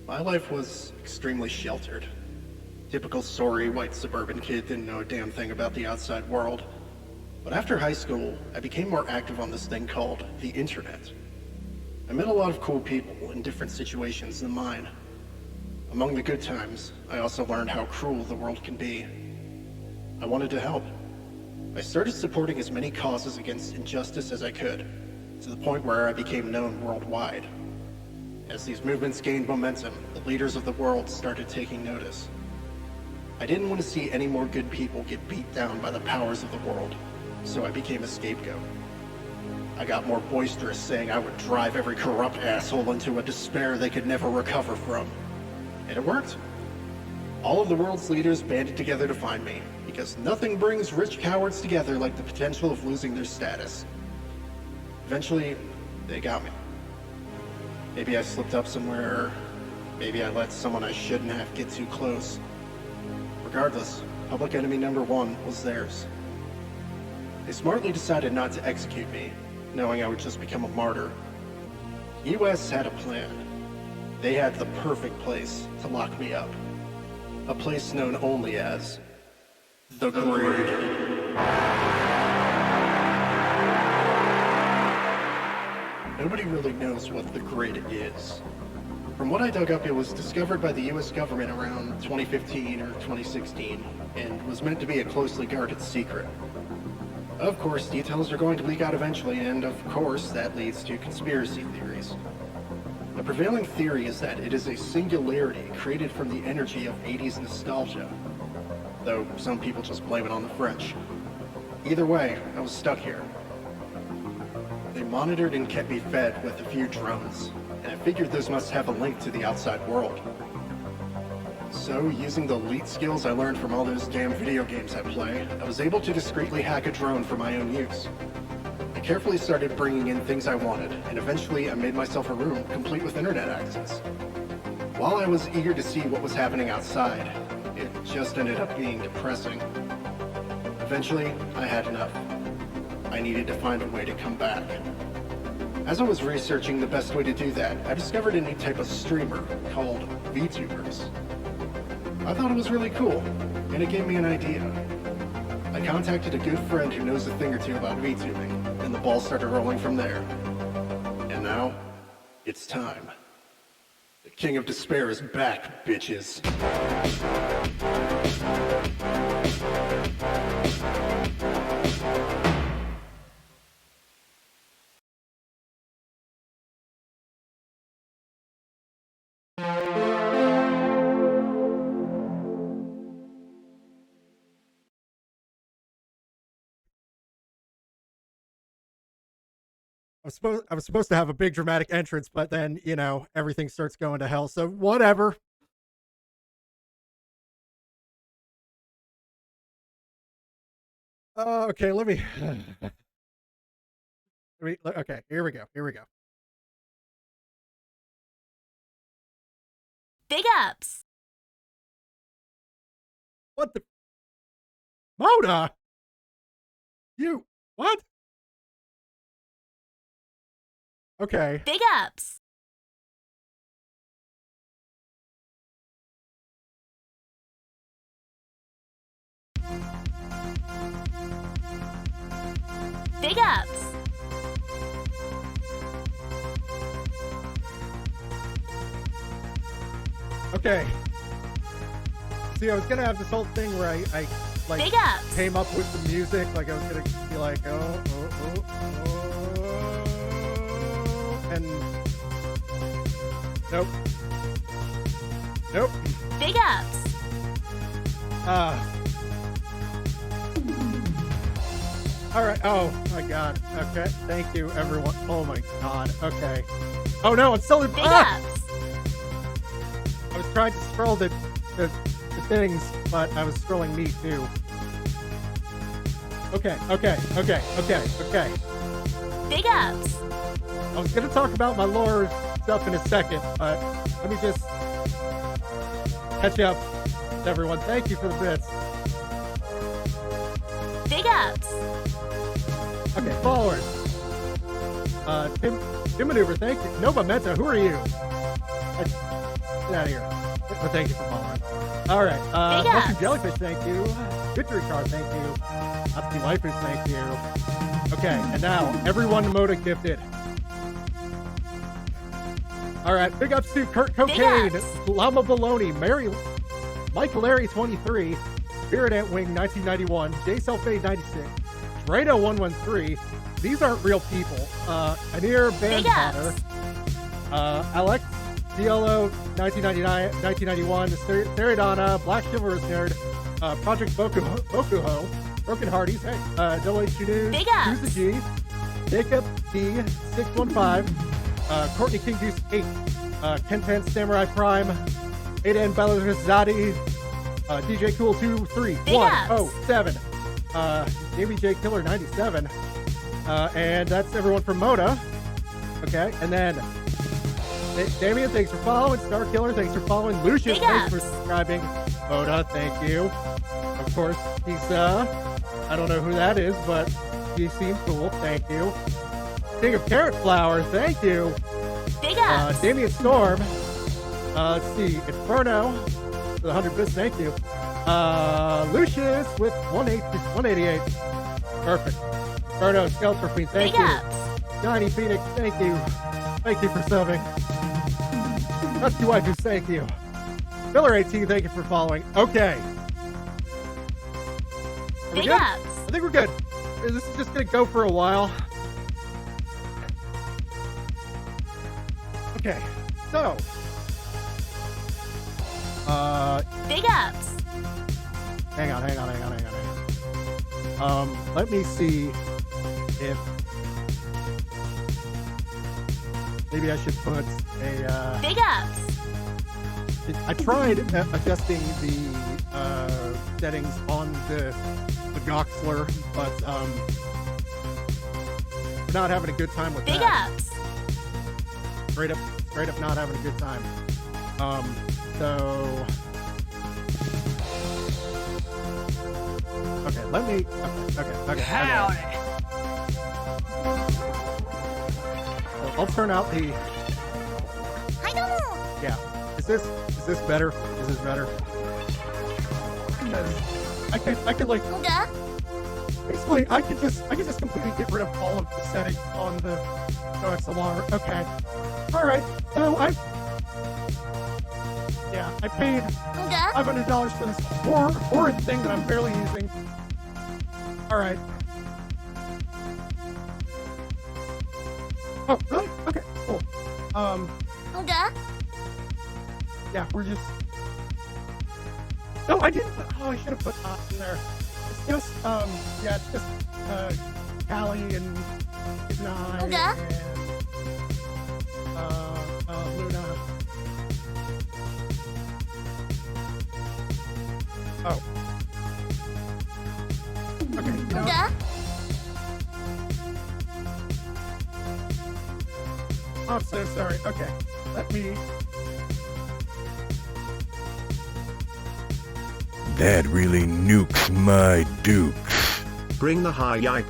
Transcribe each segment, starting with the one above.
My life was extremely sheltered. Typical sorry white suburban kid didn't know a damn thing about the outside world. But after high school, I became more active on this thing called the internet. I met a lot of cool people in different situations than mine. Among the good times, I also learned how cruel the world can be. I wanted to help. I started supporting as many causes against injustice as I could, to the point where I became known worldwide. As these movements gained momentum, the leaders of the world started taking notice. I didn't want to see any more good people get beat down by the powers of the world, so I became a scapegoat. I got more boisterous, saying I would drive every corrupt asshole into a despair they could never recover from. And it worked. All of the world's leaders banded together to find me, because nothing brings rich cowards together like the potential of losing their status. Eventually, they got me. Maybe I slipped up somewhere, or maybe I let someone I shouldn't have get too close. Regardless, public enemy number one was theirs. They smartly decided not to execute me, knowing I would just become a martyr. The US had a plan. They had the perfect place to lock me up. A place known only as the Grid. Nobody really knows what the Grid is. From what I dug up, it was discovered by the US government around 2015 or 2016, and was meant to be a closely guarded secret. Of course, details are going to leak out eventually, and of course, that leads to conspiracy theories. The prevailing theory is that it is a singularity created from the energy of 80s nostalgia, though some people just blame it on the French. Either way, I was stuck here. They monitored and kept me fed with a few drones, and I figured those must have a link to the outside world. So, using the elite skills I learned from all those damn video games I play, I was able to discreetly hack a drone for my own use. I carefully started bringing in things I wanted, and eventually I made myself a room complete with internet access. While I was eager to see what was happening outside, it just ended up being depressing. Eventually, I had enough. I needed to find a way to come back. As I was researching the best way to do that, I discovered a new type of streamer called Vtubers. I thought it was really cool, and it gave me an idea. I contacted a good friend who knows a thing or two about VTubing, and the ball started rolling from there. And now, it's time. The King of Despair is back, bitches. I was supposed to have a big dramatic entrance, but then, you know, everything starts going to hell. So whatever. Okay, let me. Okay, here we go. Here we go. Big ups. What the? Mona? You what? Okay. Big ups. Big ups. Okay. See, I was gonna have this whole thing where I like Big ups. came up with the music, like I was gonna be like, oh, and nope. Big ups. All right. Oh my God. Okay. Thank you, everyone. Oh my God. Okay. Oh no, it's still in. Big ups. I was trying to scroll the things, but I was scrolling me too. Okay. Big ups. I was gonna talk about my lore stuff in a second, but let me just catch up with everyone. Thank you for the bits. Big ups. Okay, followers. Tim Maneuver, thank you. Nova Meta, who are you? Get out of here. But thank you for following. All right. Big Mushroom ups. Jellyfish, thank you. Victory Card, thank you. Upsy Waifus, thank you. Okay, and now everyone Moda gifted. All right, big ups to Kurt Cocaine, ups. Llama Baloney, Michael Larry 23, Spirit Ant Wing 1991, J Selfade 96, Drado 113. These aren't real people. Anir Big Bandpotter, ups. Alex DLO 1991, Theridana, Black Chivalrous Nerd, Project Bokuho, Broken Hearties, hey, Double H News, Big ups. Who's the G, Jacob D 615, Courtney King Juice 8, Ken Ten Samurai Prime, Aiden Belarizati, DJ Cool 23107, Jamie J Killer 97, and that's everyone from Moda. Okay, and then Damien, thanks for following. Star Killer, thanks for following. Lucius, Big thanks for ups. subscribing. Moda, thank you. Of course, he's I don't know who that is, but he seems cool. Thank you. King of Carrot Flower, thank you. Big ups. Damien Storm. Let's see, Inferno, for the 100 bits, thank you. Lucius with 188. Perfect. Inferno, Skeletor Queen, thank Big you. ups. Johnny Phoenix, thank you. Thank you for subbing. Rusty Waifus, thank you. Filler 18, thank you for following. Okay. Are we Big good? ups. I think we're good. This is just going to go for a while. Okay. So. Big ups. Hang on. Let me see if maybe I should put a, Big ups. I tried adjusting the settings on the Goxler, but we're not having a good time with Big that. ups. Straight up not having a good time. So okay, let me okay. So I'll turn out the yeah. Is this better? Is this better? Because I could like basically I could just completely get rid of all of the settings on the XLR. Okay. All right. So I paid $500 for this horrid thing that I'm barely using. All right. Oh, really? Okay, cool. Yeah, we're just. No, I didn't. Oh, I should have put in there. It's just, it's just, Callie and Ignai and, Luna. Oh. Okay, you know. I'm so sorry. Okay, let me. That really nukes my dukes. Bring the high yike.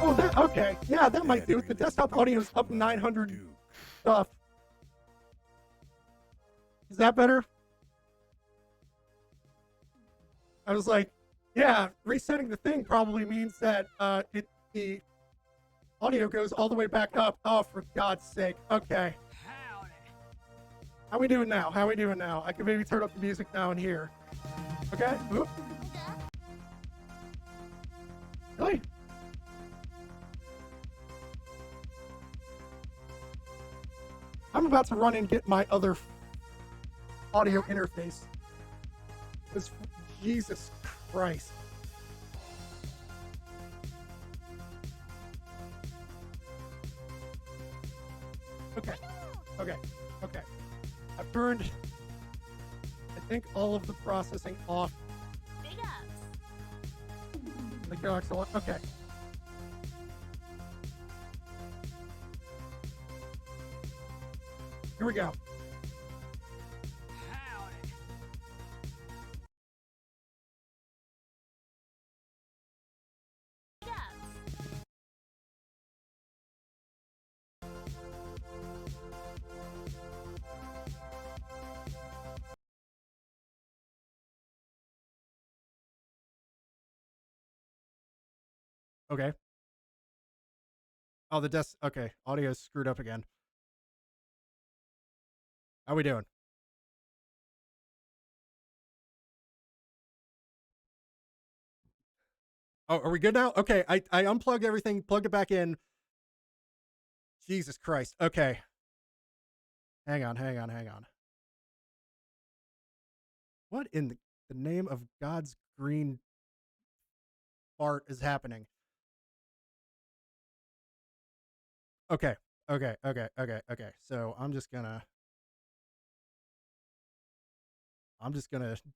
Oh, that, okay. Yeah, that might do it. The desktop audio is up 900 stuff. Is that better? I was like, yeah, resetting the thing probably means that the audio goes all the way back up. Oh, for God's sake. Okay. How we doing now? I can maybe turn up the music down here. Okay. Oop. Really? I'm about to run and get my other audio interface. Jesus Christ. Okay. I've turned, I think, all of the processing off. Big ups. Like, oh, excellent. Okay. Here we go. Okay. Oh, the desk. Okay, audio's screwed up again. How we doing? Oh, are we good now? Okay, I unplugged everything, plugged it back in. Jesus Christ. Okay. Hang on. What in the name of God's green fart is happening? Okay. So I'm just gonna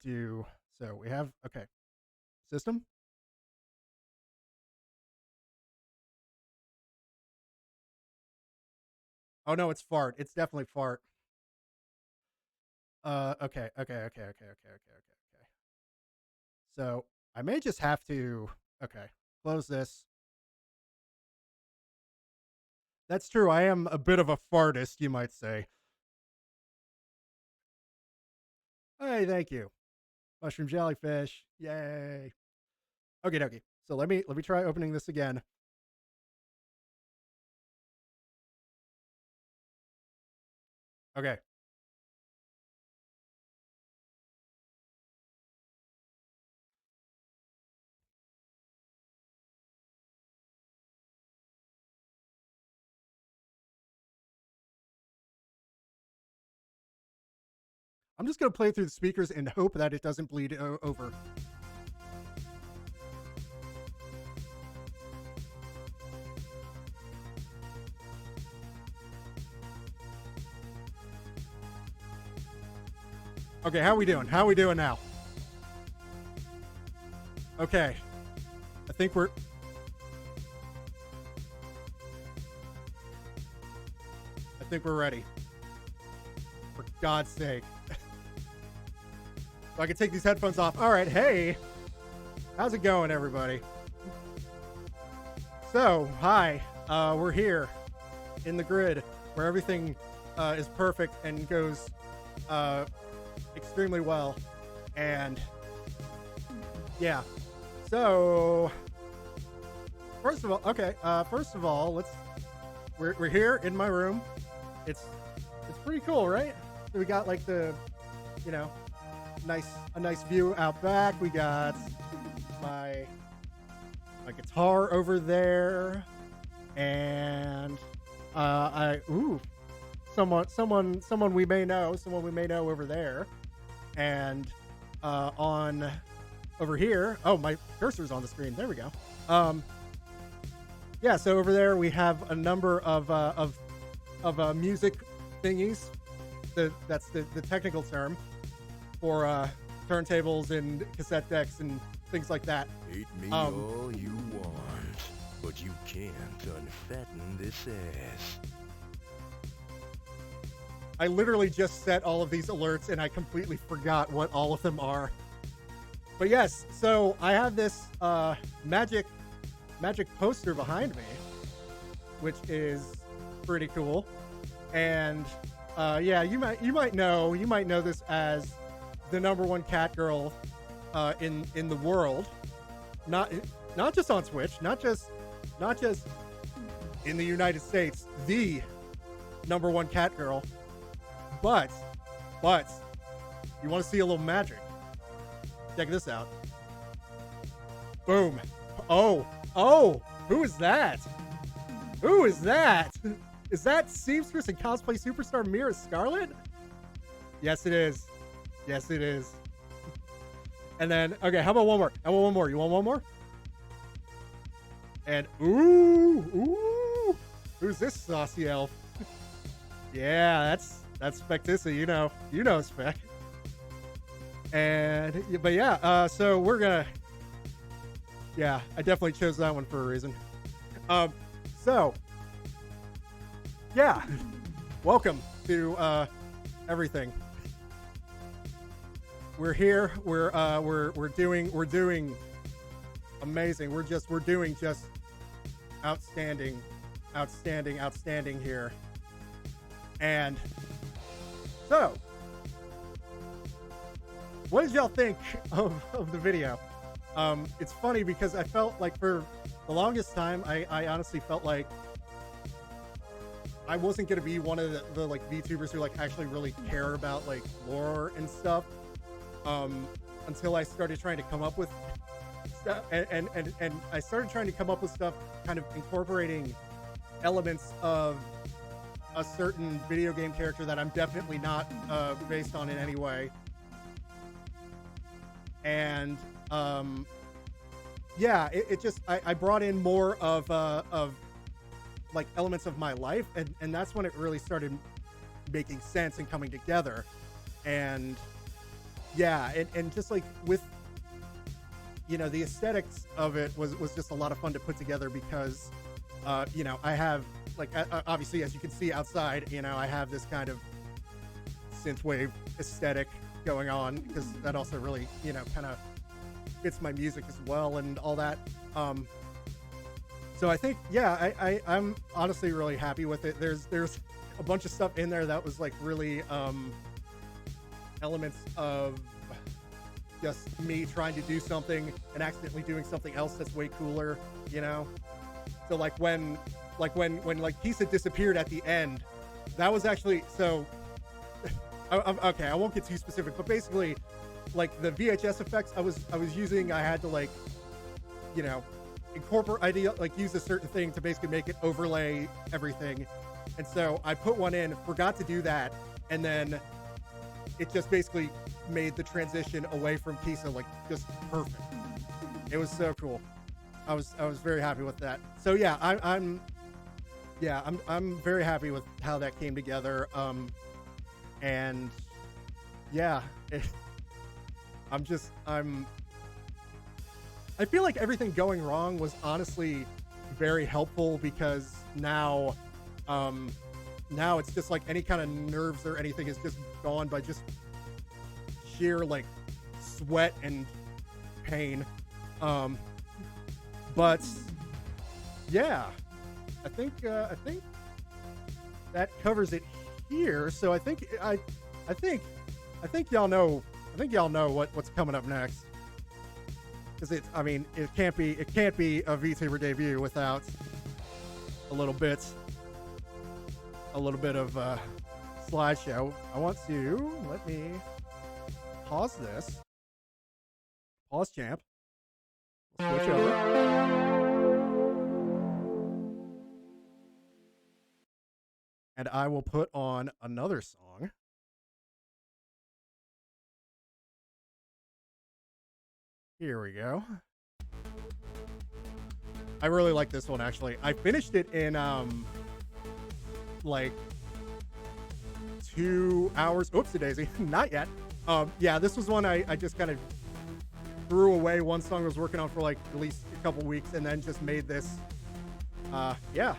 do, so we have, okay. System? Oh no, it's fart. It's definitely fart. Okay. So I may just have to, okay, close this. That's true. I am a bit of a fartist, you might say. Hey, thank you. Mushroom jellyfish. Yay. Okay. So let me try opening this again. Okay. I'm just going to play it through the speakers and hope that it doesn't bleed over. Okay, how we doing? How we doing now? Okay. I think we're ready. For God's sake. So I can take these headphones off. All right, hey. How's it going, everybody? So, hi. We're here in the grid where everything is perfect and goes extremely well. And yeah. So first of all, we're here in my room. It's pretty cool, right? So we got like the, you know, a nice view out back. We got my guitar over there, and someone we may know over there, and on over here. Oh, my cursor's on the screen. There we go. Yeah. So over there we have a number of music thingies. That's the technical term for turntables and cassette decks and things like that. Hate me all you want, but you can't unfatten this ass. I literally just set all of these alerts and I completely forgot what all of them are. But yes, so I have this magic poster behind me, which is pretty cool. And yeah, you might know this as the #1 cat girl in the world, not just on Twitch, not just in the United States, the #1 cat girl, but you want to see a little magic? Check this out. Boom. Oh, who is that? Is that seamstress and cosplay superstar Mira Scarlet? Yes, it is. And then, okay, how about one more? You want one more? And ooh, who's this saucy elf? Yeah, that's Spectissa. You know Spec. And but yeah, so we're gonna. Yeah, I definitely chose that one for a reason. So yeah, welcome to everything. We're here. We're doing amazing. We're doing just outstanding here. And so, what did y'all think of the video? It's funny because I felt like for the longest time, I honestly felt like I wasn't gonna be one of the like VTubers who like actually really care about like lore and stuff. Until I started trying to come up with stuff, and I started trying to come up with stuff kind of incorporating elements of a certain video game character that I'm definitely not based on in any way. And yeah, it just I brought in more of like elements of my life, and that's when it really started making sense and coming together. And yeah, and just like with, you know, the aesthetics of it was just a lot of fun to put together because you know, I have like obviously, as you can see outside, you know, I have this kind of synthwave aesthetic going on because that also really, you know, kind of fits my music as well and all that. So I think, yeah, I'm honestly really happy with it. There's a bunch of stuff in there that was like really elements of just me trying to do something and accidentally doing something else that's way cooler, you know? So like when Kisa disappeared at the end, that was actually, so okay, I won't get too specific, but basically like the VHS effects I was using, I had to like, you know, incorporate, like use a certain thing to basically make it overlay everything. And so I put one in, forgot to do that, and then it just basically made the transition away from Kisa like just perfect. It was so cool. I was very happy with that. So yeah, I'm very happy with how that came together. And yeah, I feel like everything going wrong was honestly very helpful because now it's just like any kind of nerves or anything is just gone by just sheer like sweat and pain. But yeah, I think that covers it here. So I think y'all know what's coming up next. Because it can't be a VTuber debut without a little bit of slideshow. I want to let me pause this. Pause, champ. We'll switch over. And I will put on another song. Here we go. I really like this one, actually. I finished it in, like 2 hours. Oopsie daisy. Not yet. Yeah, this was one I just kind of threw away. One song I was working on for like at least a couple weeks and then just made this. Yeah.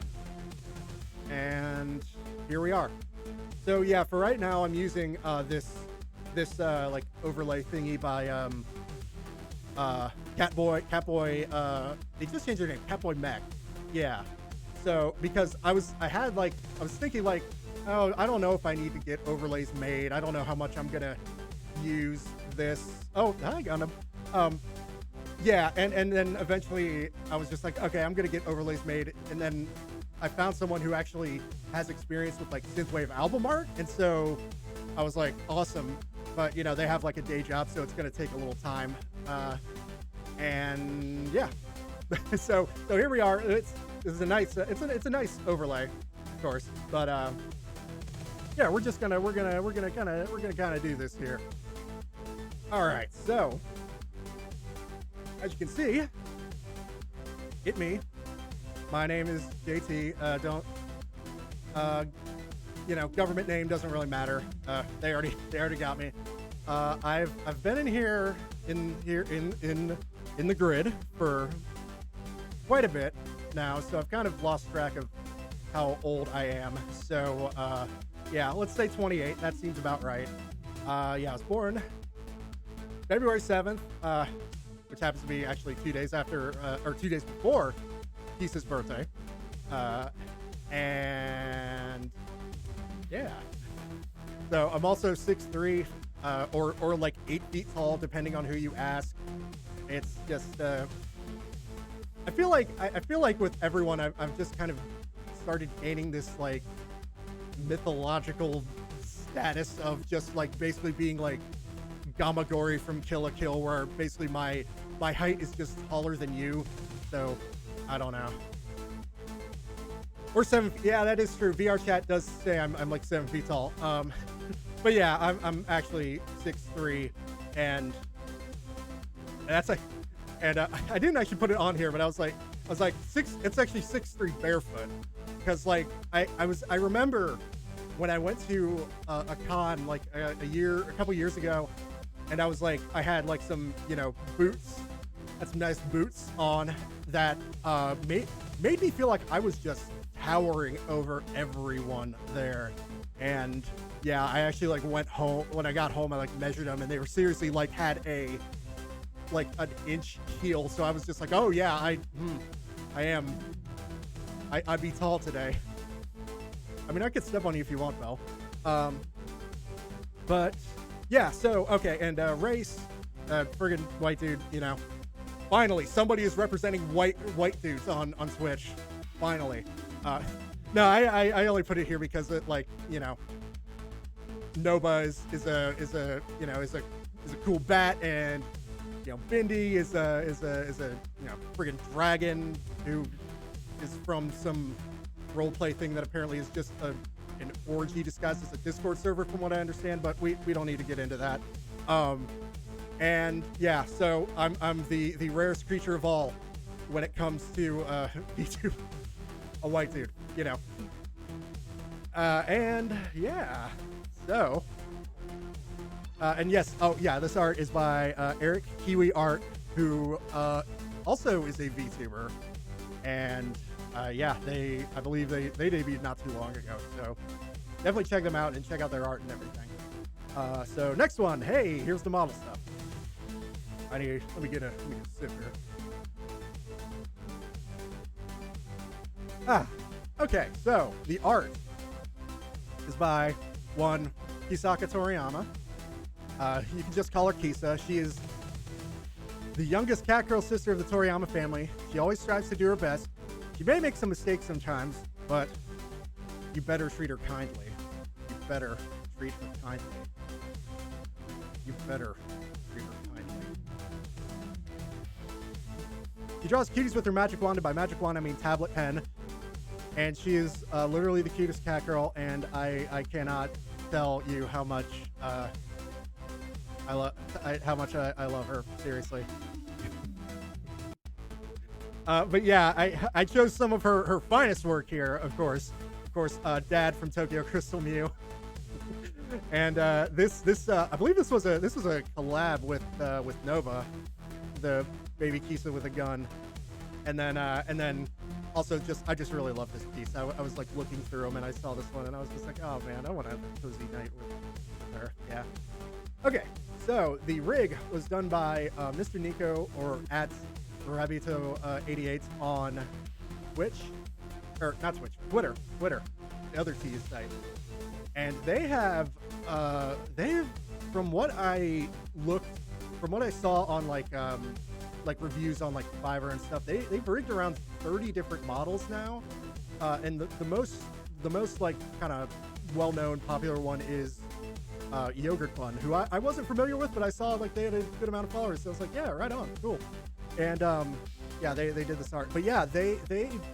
And here we are. So yeah, for right now, I'm using this like overlay thingy by Catboy. They just changed their name, Catboy Mech. Yeah. So because I was thinking like, oh, I don't know if I need to get overlays made. I don't know how much I'm gonna use this. Oh, I got him. Yeah, and then eventually I was just like, okay, I'm gonna get overlays made, and then I found someone who actually has experience with like synthwave album art, and so I was like, awesome. But you know, they have like a day job, so it's gonna take a little time. And yeah, so here we are. This is a nice it's a nice overlay, of course. But yeah, we're gonna kind of do this here. All right, so as you can see, hit me. My name is JT. You know, government name doesn't really matter. They already got me. I've been in here in the grid for quite a bit now, so I've kind of lost track of how old I am. So yeah, let's say 28. That seems about right. Yeah, I was born February 7th, which happens to be actually 2 days after or 2 days before Kisa's birthday. And yeah, so I'm also 6'3", or like 8 feet tall, depending on who you ask. It's just I feel like with everyone, I've just kind of started gaining this like mythological status of just like basically being like Gamagori from Kill la Kill, where basically my height is just taller than you. So I don't know. Or 7 feet. Yeah, that is true. VR chat does say I'm like 7 feet tall. But yeah, I'm actually 6'3", and that's like, and I didn't actually put it on here, but I was like it's actually 6'3" barefoot, because like I remember when I went to a con like a couple years ago, and I was like, I had like some, you know, boots, had some nice boots on that made me feel like I was just towering over everyone there. And yeah, I actually like went home. When I got home, I like measured them, and they were seriously like had an inch heel. So I was just like, oh yeah, I'd be tall today. I mean, I could step on you if you want, Belle. But yeah, so okay, and race, friggin' white dude, you know. Finally, somebody is representing white dudes on Twitch. Finally. No, I only put it here because it, like, you know, Nova is a you know, is a cool bat, and you know, Bindi is a you know, friggin' dragon who is from some roleplay thing that apparently is just an orgy disguised as a Discord server, from what I understand, but we don't need to get into that. And yeah, so I'm the rarest creature of all when it comes to Vtuber, a white dude, you know. And yeah, so and yes, oh yeah, this art is by Eric Kiwi Art, who also is a VTuber, and yeah, I believe they debuted not too long ago, so definitely check them out and check out their art and everything. So next one, hey, here's the model stuff. Let me get a sip here. Okay, so the art is by one Kisaka Toriyama. You can just call her Kisa. She is the youngest cat girl sister of the Toriyama family. She always strives to do her best. She may make some mistakes sometimes, but you better treat her kindly. You better treat her kindly. You better treat her kindly. She draws cuties with her magic wand, and by magic wand I mean tablet pen. And she is literally the cutest cat girl, and I cannot tell you how much I love her, seriously. But yeah, I chose some of her finest work here, of course. Dad from Tokyo Crystal Mew. And this I believe this was a collab with Nova, the baby Kisa with a gun. And then also I just really love this piece. I was like looking through them, and I saw this one, and I was just like, oh man, I want to have a cozy night with her. Yeah. Okay, so the rig was done by Mr. Nico, or at Rabito88 on Twitch, or not Twitch, Twitter, the other T's site. And they have from what I saw on like reviews on like Fiverr and stuff, they've rigged around 30 different models now, and the most like kind of well-known popular one is Yogurt Bun, who I wasn't familiar with, but I saw like they had a good amount of followers, so I was like, yeah, right on, cool. And yeah, they did this art, but yeah, they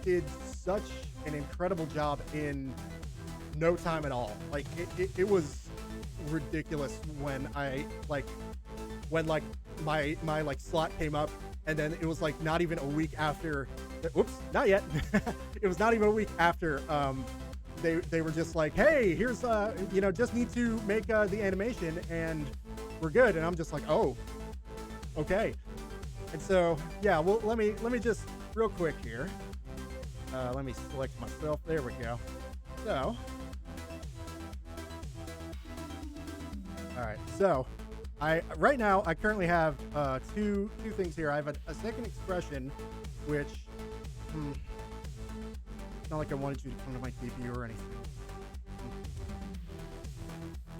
did such an incredible job in no time at all. Like it was ridiculous when my like slot came up, and then it was like not even a week after. Oops, not yet. It was not even a week after. They were just like, hey, here's you know, just need to make the animation and we're good. And I'm just like, oh, okay. And so yeah, well, let me just real quick here. Let me select myself. There we go. So, all right. So, right now I currently have two things here. I have a second expression, which it's not like I wanted you to come to my debut or anything.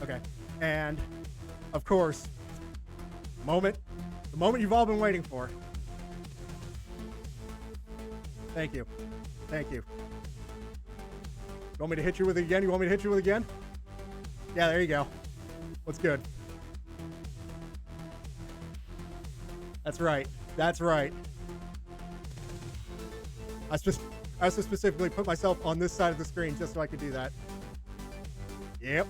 Okay, and of course, the moment you've all been waiting for. Thank you. Thank you. You want me to hit you with it again? You want me to hit you with it again? Yeah, there you go. What's good? That's right. That's right. I also specifically put myself on this side of the screen just so I could do that. Yep.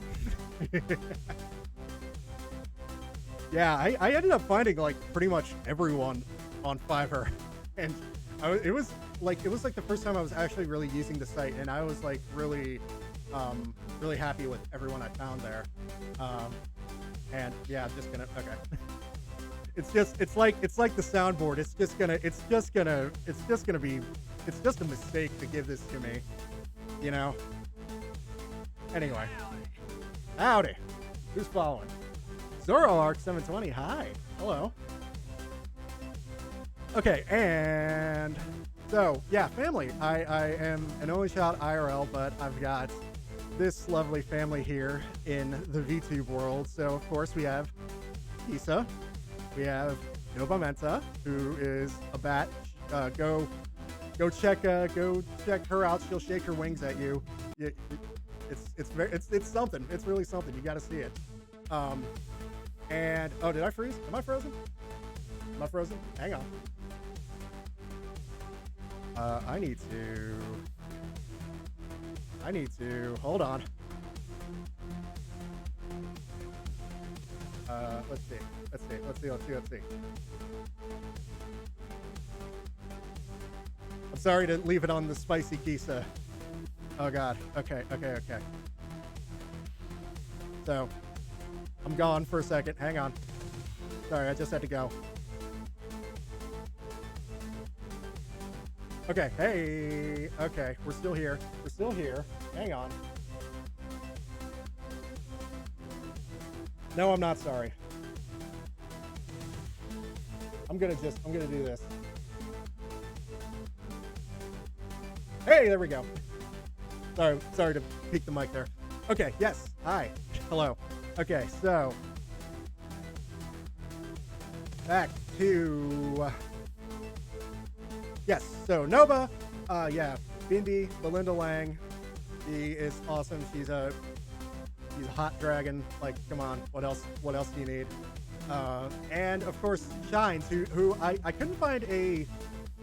Yeah, I ended up finding like pretty much everyone on Fiverr, and it was like the first time I was actually really using the site, and I was like really happy with everyone I found there. And yeah, I'm just gonna okay. It's like the soundboard. It's just a mistake to give this to me, you know. Anyway, howdy. Who's following? Zoroark 720. Hi. Hello. Okay, and so yeah, family. I am an only child IRL, but I've got this lovely family here in the VTube world. So of course we have Isa. We have Nova Menta, who is a bat. Go check her out. She'll shake her wings at you. It's something. It's really something. You got to see it. And oh, did I freeze? Am I frozen? Am I frozen? Hang on. I need to hold on. Let's see. I'm sorry to leave it on the spicy Kisa. Oh god. Okay. So, I'm gone for a second. Hang on. Sorry, I just had to go. Okay, hey. Okay, we're still here. Hang on. No, I'm not sorry. I'm gonna do this. Hey, there we go. Sorry to peek the mic there. Okay, yes. Hi. Hello. Okay, so back to yes. So Nova, yeah, Bindi, Belinda Lang. She is awesome. She's a hot dragon. Like, come on, what else do you need? And of course, Shines, who I couldn't find a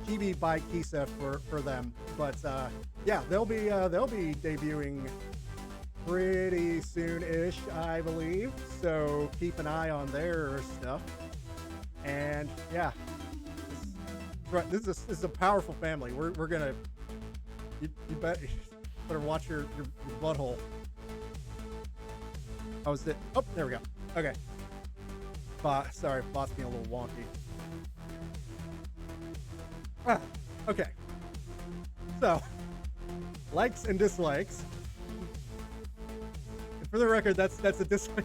chibi by Kisa for them, but yeah, they'll be debuting pretty soon-ish, I believe. So keep an eye on their stuff. And yeah, this is a powerful family. We're gonna you better watch your butthole. Oh, is it? Oh, there we go. Okay. Sorry, bot's being a little wonky. Okay. So, likes and dislikes. And for the record, that's a dislike.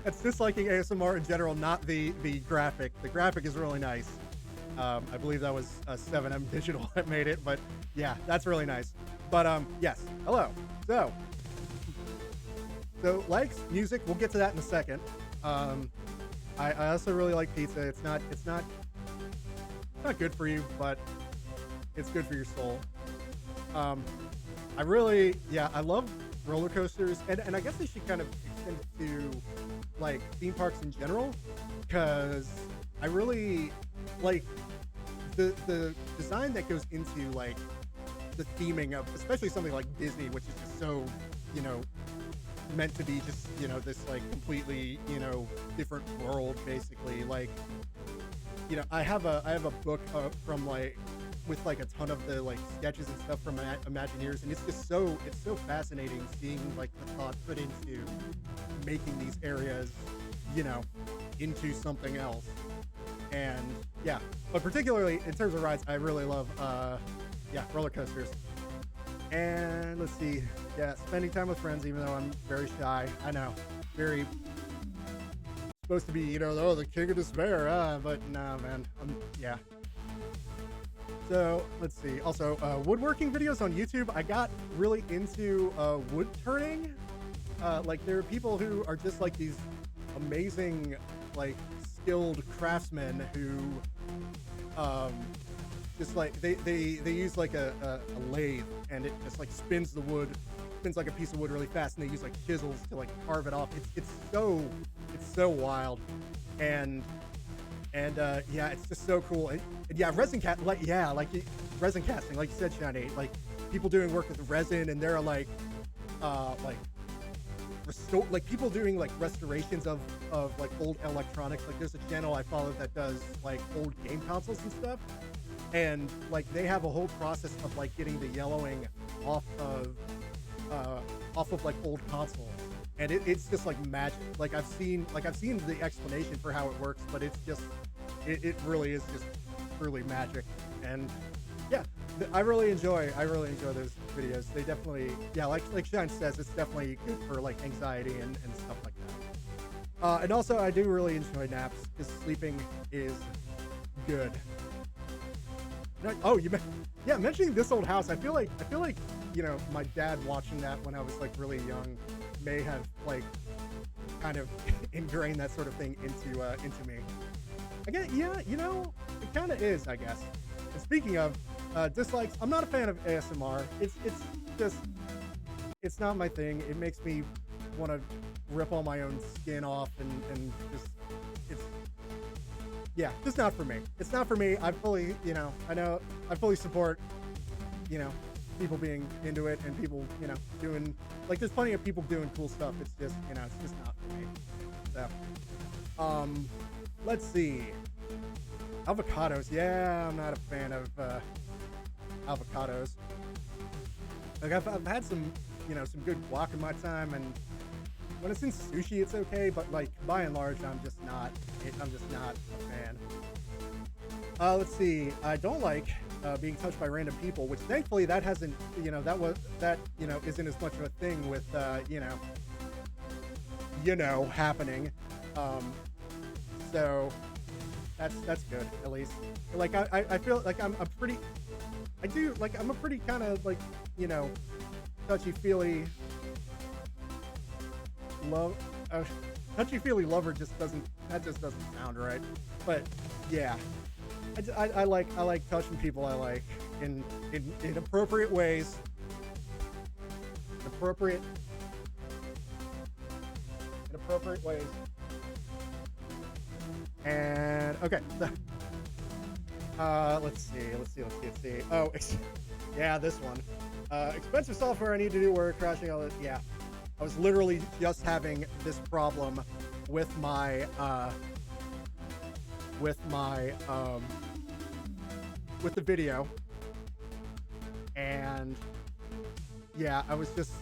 That's disliking ASMR in general, not the graphic. The graphic is really nice. I believe that was 7M Digital that made it, but yeah, that's really nice. But yes, hello. So likes, music, we'll get to that in a second. I also really like pizza. It's not good for you, but it's good for your soul. I love roller coasters, and I guess they should kind of extend it to like theme parks in general, because I really like the design that goes into like the theming of especially something like Disney, which is just so, you know, meant to be just, you know, this like completely, you know, different world basically. Like, you know, I have a book from like with like a ton of the like sketches and stuff from Imagineers, and it's so fascinating seeing like the thought put into making these areas, you know, into something else. And yeah, but particularly in terms of rides, I really love roller coasters. And let's see, yeah, spending time with friends, even though I'm very shy. I know, very supposed to be, you know, the king of despair, but nah, man, yeah. So let's see. Also, woodworking videos on YouTube. I got really into wood turning. Like, there are people who are just like these amazing, like, skilled craftsmen who just like they use like a lathe, and it just like spins the wood, spins like a piece of wood really fast, and they use like chisels to like carve it off. It's so wild, and yeah, it's just so cool. And yeah, resin resin casting, like you said, Shiny, like people doing work with resin, and they're like like people doing like restorations of like old electronics. Like there's a channel I follow that does like old game consoles and stuff, and like they have a whole process of like getting the yellowing off of like old consoles, and it's just like magic. Like I've seen the explanation for how it works, but it's just it really is just truly magic. And yeah, I really enjoy those videos. They definitely, yeah, like Shine says, it's definitely good for like anxiety and stuff like that. And also I do really enjoy naps, because sleeping is good. Oh, mentioning This Old House, I feel like you know, my dad watching that when I was like really young may have like kind of ingrained that sort of thing into me. Again, yeah, you know, it kind of is, I guess. And speaking of dislikes, I'm not a fan of ASMR. It's just, it's not my thing. It makes me want to rip all my own skin off and just, it's, yeah, just not for me. It's not for me. I fully, you know, I fully support, you know, people being into it and people, you know, doing, like, there's plenty of people doing cool stuff. It's just, you know, it's just not for me. So, let's see. Avocados. Yeah, I'm not a fan of avocados. Like I've had some, you know, some good guac in my time, and when it's in sushi, it's okay. But like by and large, I'm just not a fan. Let's see. I don't like being touched by random people, which thankfully that hasn't, you know, that isn't as much of a thing with happening. So that's good, at least. Like I feel like I'm a pretty kind of like, you know, touchy-feely touchy-feely lover just doesn't sound right. But yeah, I like touching people I like in appropriate ways. In appropriate ways. And okay, let's see. Oh, yeah, this one. Expensive software. I need to do work. Crashing all this. Yeah, I was literally just having this problem with my with the video, and yeah, I was just.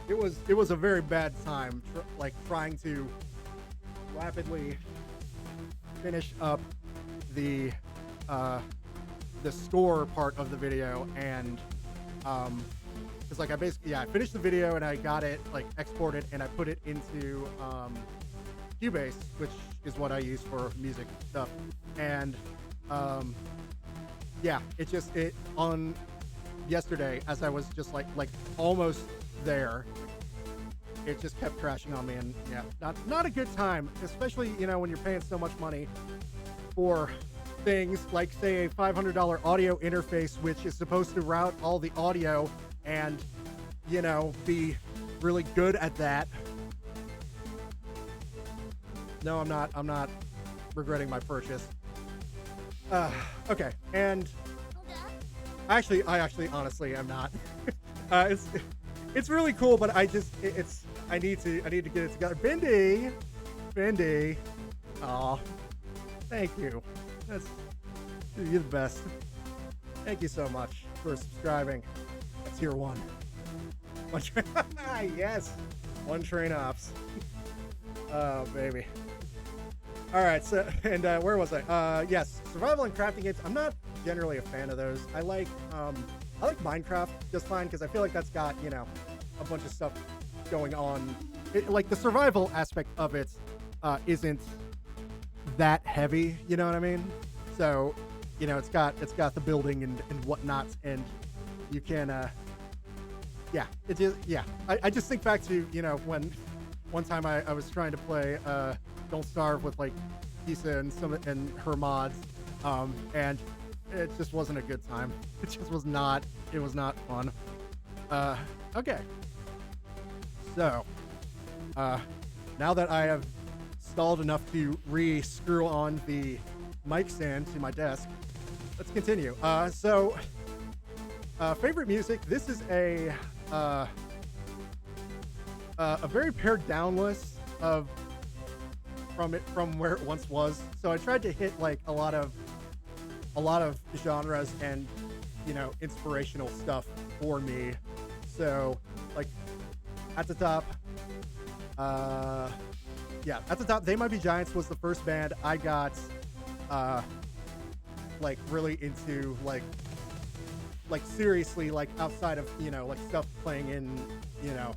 It was a very bad time, trying to rapidly finish up the score part of the video, and because like I finished the video and I got it like exported and I put it into Cubase, which is what I use for music stuff, and yeah, it on yesterday as I was just like almost there, it just kept crashing on me, and yeah, not a good time, especially, you know, when you're paying so much money for things like, say, a $500 audio interface, which is supposed to route all the audio and, you know, be really good at that. No, I'm not regretting my purchase. Okay, and I honestly am not. It's really cool, but I need to get it together. Bendy. Aw, thank you. You're the best. Thank you so much for subscribing. That's tier 1. Yes, 1 train ops. Oh baby. All right, so and where was I? Yes, survival and crafting games. I'm not generally a fan of those. I like Minecraft just fine, because I feel like that's got, you know, a bunch of stuff going on. Like the survival aspect of it isn't that heavy, you know what I mean? So, you know, it's got the building and whatnot, and you can yeah, it is. Yeah, I just think back to, you know, when one time I was trying to play Don't Starve with like Kisa and her mods, And it just wasn't a good time. It just was not. It was not fun. Okay. So, now that I have stalled enough to re-screw on the mic stand to my desk, let's continue. Favorite music. This is a very pared down list from where it once was. So I tried to hit like a lot of genres and, you know, inspirational stuff for me. So like at the top, They Might Be Giants was the first band I got like really into, like seriously, like outside of, you know, like stuff playing in, you know,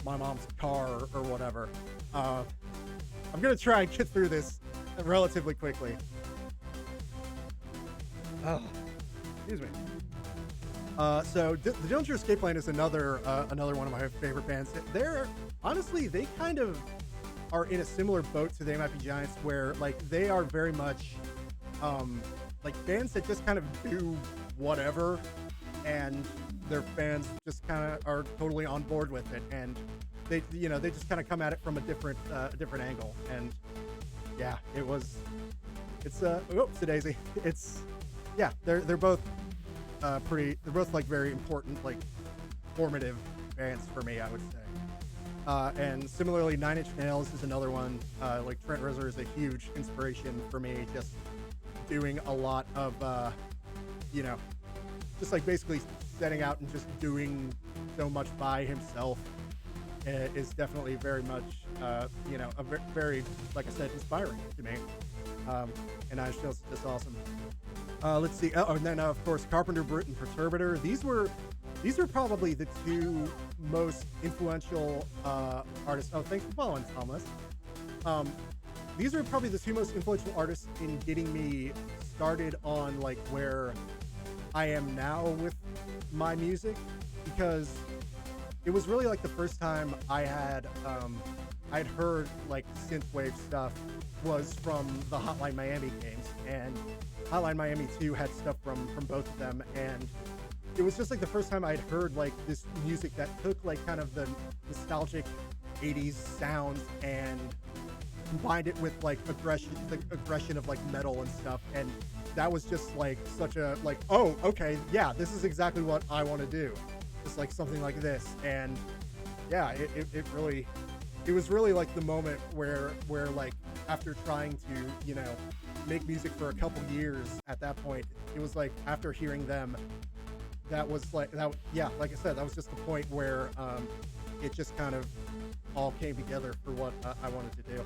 my mom's car or whatever. I'm gonna try and get through this relatively quickly. Oh, excuse me. So the Dillinger Escape Plan is another one of my favorite bands. They kind of are in a similar boat to They Might Be Giants, where like they are very much like bands that just kind of do whatever, and their fans just kind of are totally on board with it, and they just kind of come at it from a different angle. And yeah, it's oops, Daisy. They're both they're both like very important, like formative bands for me, I would say. And similarly, Nine Inch Nails is another one. Like Trent Reznor is a huge inspiration for me, just doing a lot of just like basically setting out and just doing so much by himself is definitely very much very, like I said, inspiring to me. And Nine Inch Nails is just awesome. Let's see. And then of course Carpenter Brute and Perturbator. These were probably the two most influential artists. Oh, thanks for following, Thomas. These are probably the two most influential artists in getting me started on like where I am now with my music, because it was really like the first time I'd heard like synthwave stuff was from the Hotline Miami games, and Hotline Miami 2 had stuff from both of them, and it was just like the first time I'd heard like this music that took like kind of the nostalgic 80s sounds and combined it with like the aggression of like metal and stuff, and that was just like such a like, oh, okay, yeah, this is exactly what I want to do, just like something like this. And yeah, it was really like the moment where like after trying to, you know, make music for a couple years at that point, it was like after hearing them, that was like that, yeah, like I said, that was just the point where it just kind of all came together for what I wanted to do.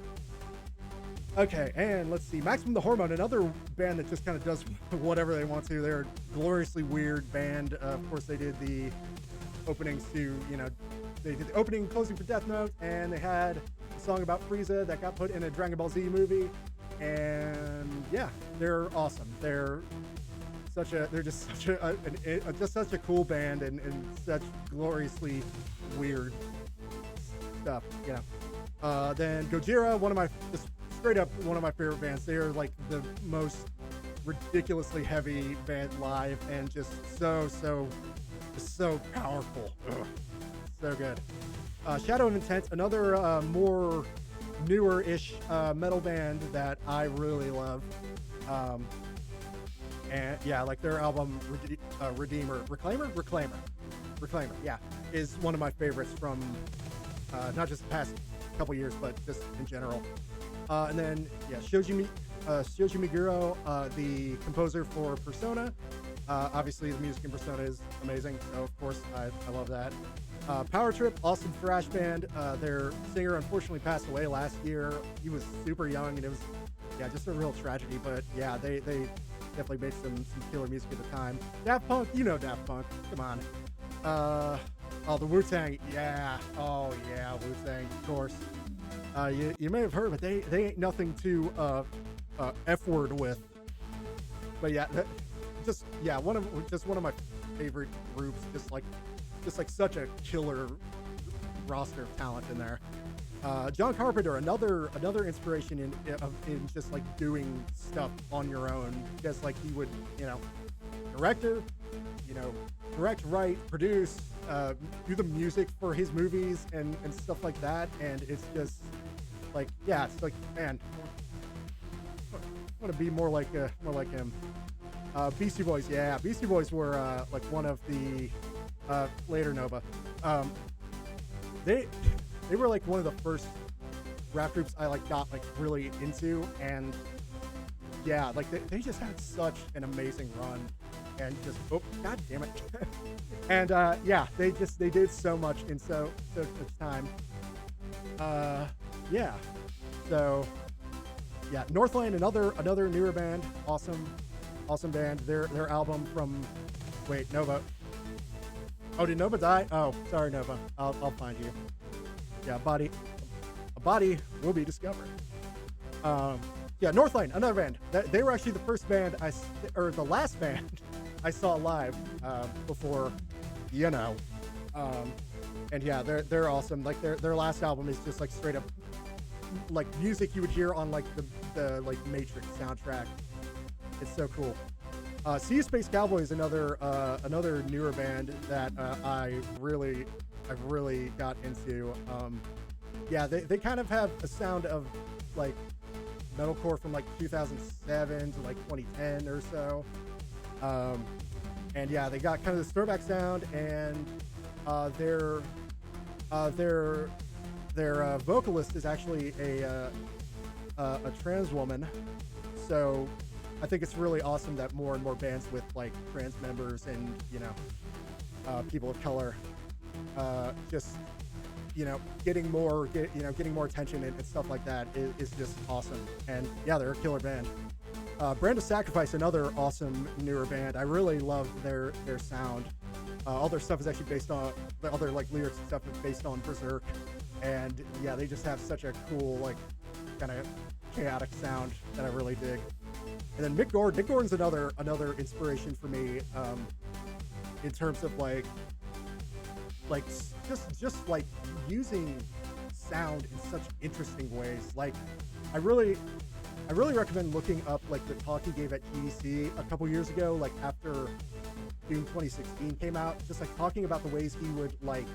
Okay, and let's see, Maximum the Hormone, another band that just kind of does whatever they want to. They're a gloriously weird band. Of course, they did the openings to, you know, they did the opening and closing for Death Note, and they had a song about Frieza that got put in a Dragon Ball Z movie. And yeah, they're awesome. They're just such a cool band, and such gloriously weird stuff, you know. Then Gojira, straight up one of my favorite bands. They are like the most ridiculously heavy band live, and just so powerful. Ugh, so good. Shadow of Intent, another more newer-ish metal band that I really love. And yeah, like their album Reclaimer, yeah, is one of my favorites from not just the past couple years, but just in general. And then yeah, Shoji Meguro, the composer for Persona. Obviously the music in Persona is amazing, so of course I love that. Power Trip, awesome thrash band. Their singer unfortunately passed away last year. He was super young, and it was, yeah, just a real tragedy. But yeah, they definitely made some killer music at the time. Daft Punk, you know Daft Punk, come on. The Wu-Tang, yeah. Oh yeah, Wu-Tang, of course. You may have heard, but they ain't nothing to F-word with. But yeah, one of my favorite groups. Just like such a killer roster of talent in there. John Carpenter, another inspiration in just like doing stuff on your own, because like he would, director, direct, write, produce, do the music for his movies and stuff like that, and it's just like, yeah, it's like, man, I want to be more like him. Beastie Boys, yeah, Beastie Boys were like one of the later Nova. They were like one of the first rap groups I like got like really into, and yeah, like they just had such an amazing run, and just, oh god damn it. And yeah, they did so much in so much time. Yeah, so yeah, Northlane, another newer band, awesome band. Their album from, wait, Nova. Oh, did Nova die? Oh, sorry, Nova. I'll find you. Yeah, a body will be discovered. Yeah, Northlane, another band. They were actually the first band the last band I saw live before, and yeah, they're awesome. Like their last album is just like straight up like music you would hear on like the like Matrix soundtrack. It's so cool. Sea Space Cowboy is another newer band that I've really got into. Yeah, they kind of have a sound of like metalcore from like 2007 to like 2010 or so. And yeah, they got kind of this throwback sound, and their vocalist is actually a trans woman. So I think it's really awesome that more and more bands with like trans members and people of color just getting more attention and stuff like that is just awesome. And yeah, they're a killer band. Brand of Sacrifice, another awesome newer band. I really love their sound. All their stuff is actually based on all their like lyrics and stuff is based on Berserk, and yeah, they just have such a cool like kind of chaotic sound that I really dig. And then Mick Gordon's another inspiration for me in terms of like just like using sound in such interesting ways. Like I really recommend looking up like the talk he gave at GDC a couple years ago, like after Doom 2016 came out, just like talking about the ways he would like,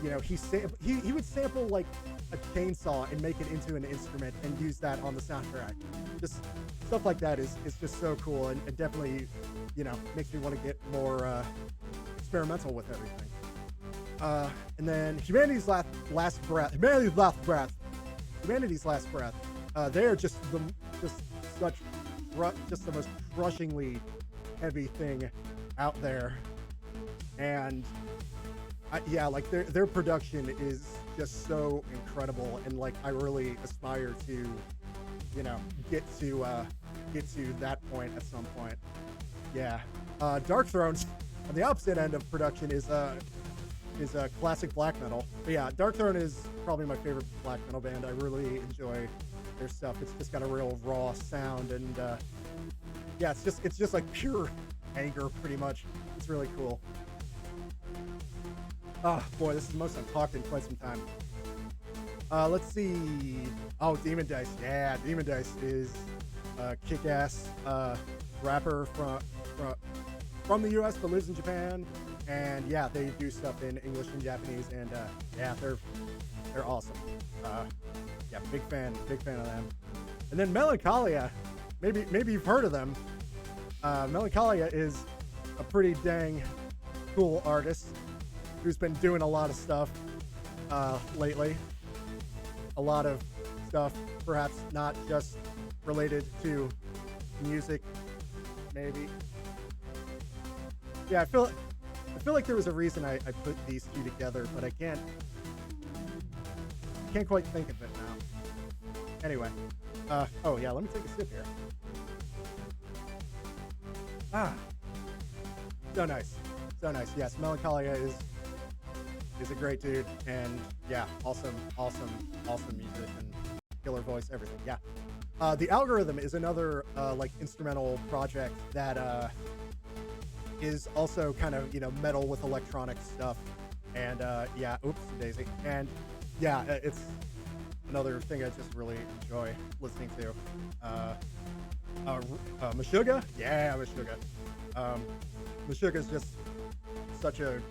he would sample like a chainsaw and make it into an instrument and use that on the soundtrack. Just stuff like that is just so cool, and definitely, makes me want to get more experimental with everything. And then Humanity's Last Breath. They are just the most crushingly heavy thing out there, and like their production is just so incredible, and like I really aspire to, get to that point at some point. Yeah, Dark Thrones on the opposite end of production is classic black metal. But yeah, Dark Throne is probably my favorite black metal band. I really enjoy their stuff. It's just got a real raw sound, and yeah, it's just like pure anger pretty much. It's really cool. Oh boy, this is the most I've talked in quite some time. Let's see. Oh, Demon Dice. Yeah, Demon Dice is a kick-ass rapper from the US but lives in Japan. And yeah, they do stuff in English and Japanese, and yeah, they're awesome. Yeah, big fan of them. And then Melancholia, maybe you've heard of them. Melancholia is a pretty dang cool artist who's been doing a lot of stuff lately. A lot of stuff, perhaps not just related to music, maybe. Yeah, I feel like there was a reason I put these two together, but I can't quite think of it now. Anyway, oh yeah, let me take a sip here. So nice. Yes, Melancholia is a great dude, and yeah, awesome musician, killer voice, everything. Yeah. The Algorithm is another like instrumental project that is also kind of metal with electronic stuff, and yeah, oops daisy. And yeah, it's another thing I just really enjoy listening to. Meshuggah? Yeah, Meshuggah. Meshuggah is just such a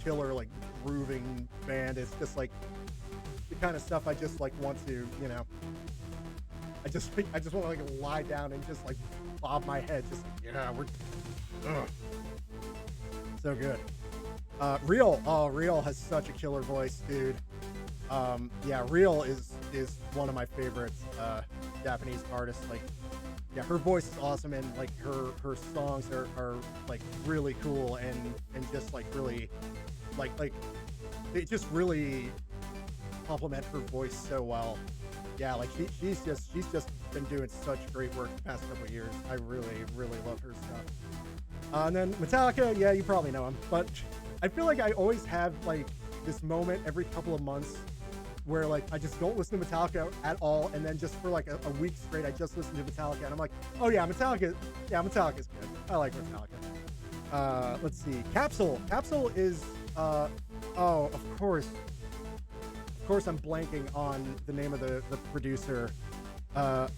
killer, like, grooving band. It's just like the kind of stuff I just like want to, you know, I just want to like lie down and just like bob my head, just like, yeah, so good. Real has such a killer voice, dude. Yeah, Real is one of my favorites Japanese artists. Like, yeah, her voice is awesome, and like her songs are like really cool and just like really like they just really complement her voice so well. Yeah, like she's just been doing such great work the past couple of years. I really love her stuff. And then Metallica, yeah, you probably know him, but I feel like I always have like this moment every couple of months where like I just don't listen to Metallica at all, and then just for like a week straight I just listen to Metallica, and I'm like, oh yeah, Metallica's good. I like Metallica. Let's see, Capsule is oh, of course I'm blanking on the name of the producer. I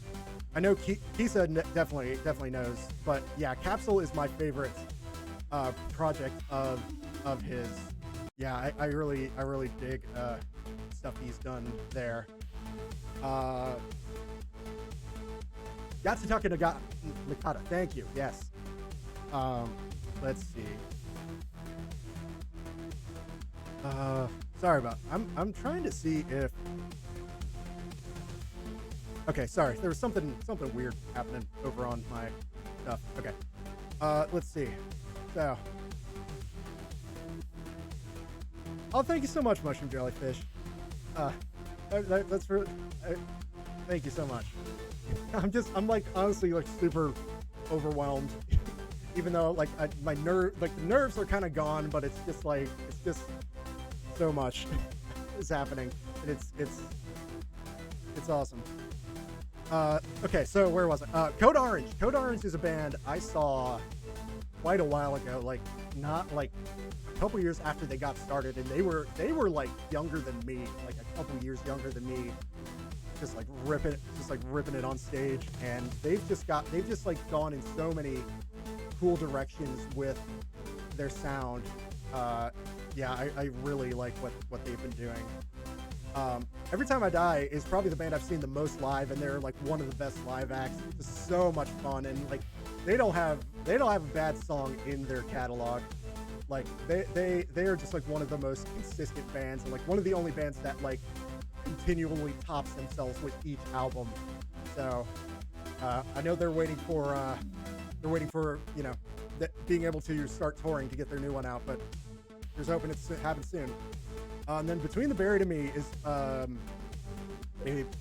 know Kisa definitely knows, but yeah, Capsule is my favorite project of his. Yeah, I really dig stuff he's done there. Yatsutaka Nakata, thank you. Yes. Let's see. Sorry about. I'm trying to see if. Okay, sorry. There was something weird happening over on my stuff. Okay. Let's see. So. Oh, thank you so much, Mushroom Jellyfish. That's for. Thank you so much. I'm like honestly like super overwhelmed, even though like the nerves are kind of gone, but it's just so much is happening, and it's awesome. Okay, so where was I? Code Orange. Code Orange is a band I saw quite a while ago, like not like a couple years after they got started, and they were like younger than me, like a couple years younger than me, just like ripping it on stage, and they've just like gone in so many cool directions with their sound. Yeah, I really like what they've been doing. Every Time I Die is probably the band I've seen the most live, and they're like one of the best live acts. It's so much fun, and like they don't have a bad song in their catalog. Like they are just like one of the most consistent bands, and like one of the only bands that like continually tops themselves with each album. So I know they're waiting for you know being able to start touring to get their new one out, but here's hoping it happens soon. And then Between the Buried and Me is a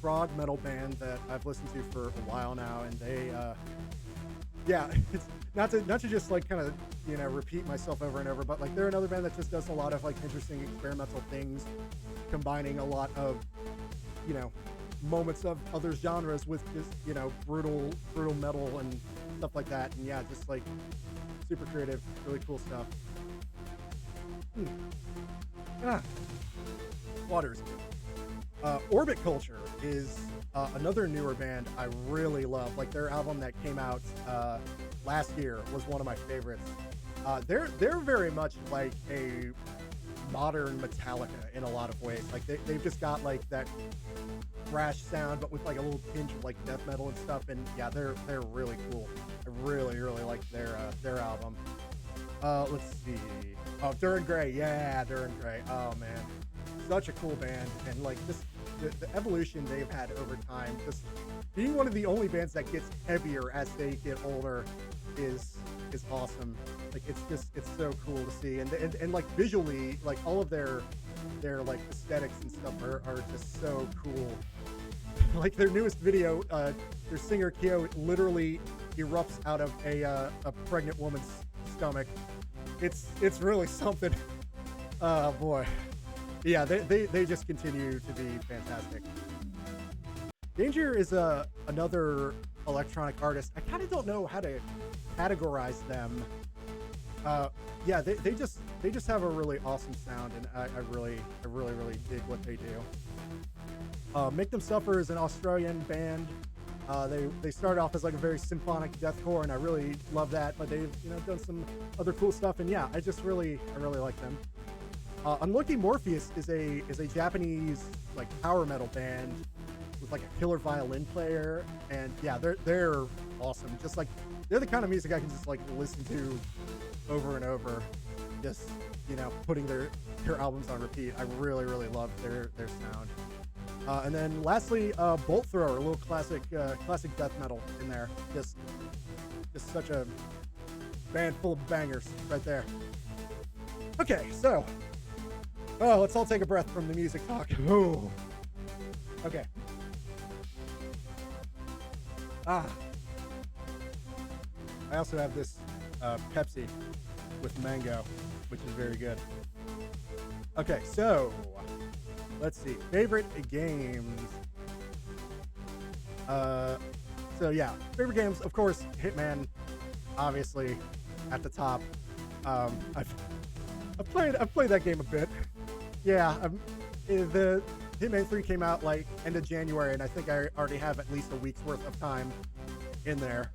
prog metal band that I've listened to for a while now, and they yeah, it's not to just like kind of repeat myself over and over, but like they're another band that just does a lot of like interesting experimental things, combining a lot of moments of other genres with just brutal metal and stuff like that, and yeah, just like super creative, really cool stuff. Water's good. Orbit Culture is another newer band I really love. Like their album that came out last year was one of my favorites. They're very much like a modern Metallica in a lot of ways. Like they've just got like that thrash sound, but with like a little tinge of like death metal and stuff. And yeah, they're really cool. I really like their album. Let's see. Oh, Duran Gray. Yeah, Duran Gray. Oh man, such a cool band, and like just the evolution they've had over time. Just being one of the only bands that gets heavier as they get older is awesome. Like it's so cool to see, and like visually, like all of their like aesthetics and stuff are just so cool. Like their newest video, their singer Kyo literally erupts out of a pregnant woman's stomach. It's really something. Oh boy. Yeah, they just continue to be fantastic. Danger is another electronic artist. I kind of don't know how to categorize them. yeah, they just have a really awesome sound, and I really dig what they do. Make Them Suffer is an Australian band. They started off as like a very symphonic deathcore, and I really love that. But they've done some other cool stuff, and yeah, I really like them. Unlucky Morpheus is a Japanese like power metal band with like a killer violin player, and yeah, they're awesome. Just like they're the kind of music I can just like listen to over and over, just putting their albums on repeat. I really love their sound. And then lastly, Bolt Thrower, a little classic death metal in there. Just such a band full of bangers right there. Okay, so let's all take a breath from the music talk. Ooh. Okay. I also have this Pepsi with mango, which is very good. Okay, so let's see. Favorite games. So yeah, favorite games, of course, Hitman, obviously, at the top. I've played that game a bit. Yeah, the Hitman 3 came out like end of January, and I think I already have at least a week's worth of time in there.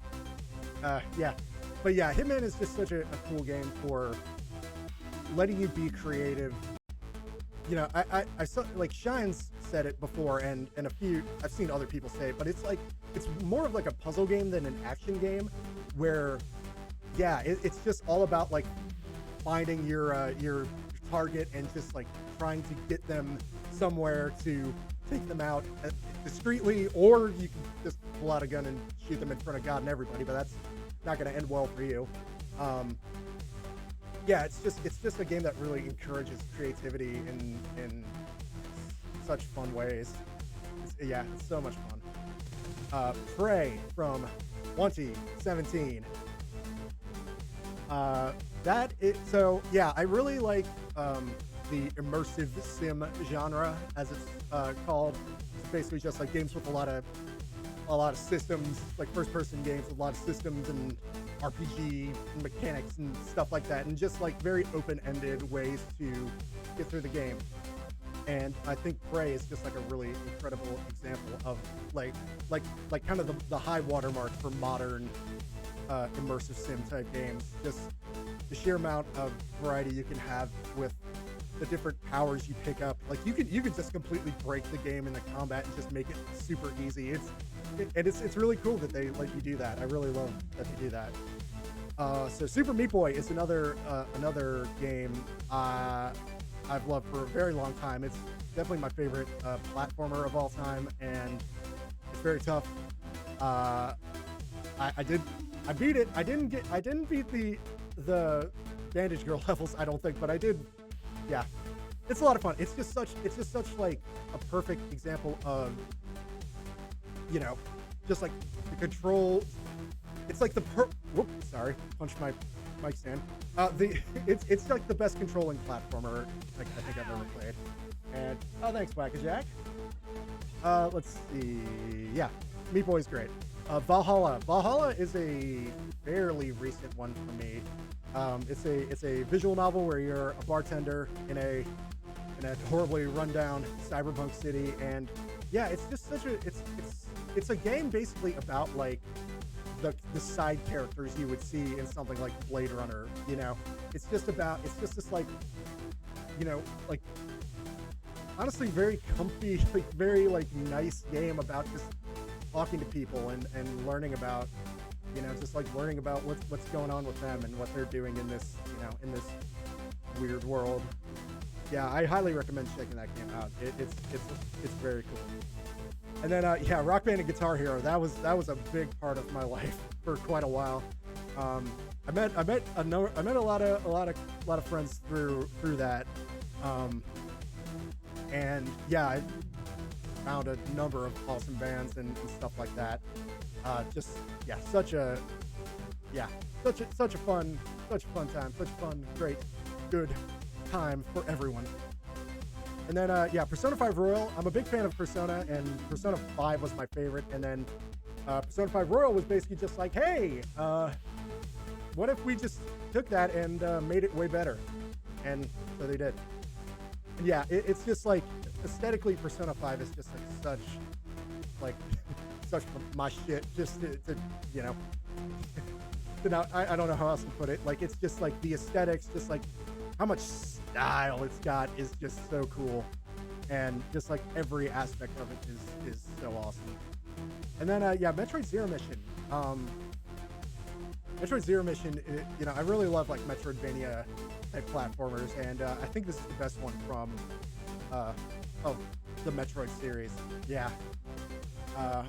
Yeah, but yeah, Hitman is just such a cool game for letting you be creative. I saw like Shine's said it before, and a few I've seen other people say it, but it's more of like a puzzle game than an action game, where yeah, it's just all about like finding your target and just like trying to get them somewhere to take them out discreetly, or you can just pull out a gun and shoot them in front of God and everybody, but that's not going to end well for you. Yeah, it's just a game that really encourages creativity in such fun ways. It's so much fun. Prey from 2017. So yeah, I really like the immersive sim genre, as it's called. It's basically just like games with a lot of systems, like first-person games with a lot of systems and RPG mechanics and stuff like that, and just like very open-ended ways to get through the game. And I think Prey is just like a really incredible example of like kind of the high watermark for modern immersive sim type games. Just the sheer amount of variety you can have with the different powers you pick up. Like you could just completely break the game in the combat and just make it super easy. It's really cool that they let you do that. I really love that they do that. So Super Meat Boy is another game I've loved for a very long time. It's definitely my favorite platformer of all time, and it's very tough. I beat it. I didn't beat the Bandage Girl levels, I don't think, but I did. Yeah, it's a lot of fun. It's just such like a perfect example of, just like the control. It's like sorry, punched my mic stand. It's like the best controlling platformer I think I've ever played. And thanks, Wackajack. Let's see. Yeah, Meat Boy's great. Valhalla. Valhalla is a fairly recent one for me. It's a visual novel where you're a bartender in a horribly rundown cyberpunk city, and yeah, it's just it's a game basically about like the side characters you would see in something like Blade Runner. It's just this like like honestly very comfy, like very like nice game about just talking to people and learning about just like learning about what's going on with them and what they're doing in this in this weird world. Yeah, I highly recommend checking that game out. It's very cool. And then Rock Band and Guitar Hero, that was a big part of my life for quite a while. I met a lot of friends through that. And yeah, I found a number of awesome bands and stuff like that. Such a fun time, such a fun, great, good time for everyone. And then Persona 5 Royal. I'm a big fan of Persona, and Persona 5 was my favorite. And then Persona 5 Royal was basically just like, hey, what if we just took that and made it way better, and so they did. And yeah, it's just like aesthetically, Persona 5 is just like like such my shit. Just to you know, now I don't know how else to put it. Like it's just like the aesthetics, just like how much style it's got is just so cool, and just like every aspect of it is so awesome. And then yeah, Metroid Zero Mission. Metroid Zero Mission, you know, I really love like Metroidvania type platformers, and I think this is the best one from of the Metroid series. Yeah. I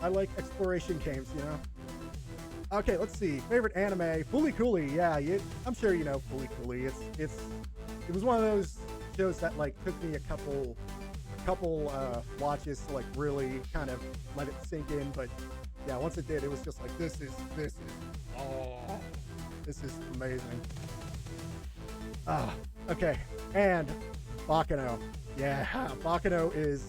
like exploration games, you know. Okay, let's see. Favorite anime, Fooly Cooly. Yeah, I'm sure you know Fooly Cooly. It was one of those shows that like took me a couple watches to like really kind of let it sink in, but yeah, once it did, it was just like this is amazing. Okay, and Bakano. Yeah, Bakano is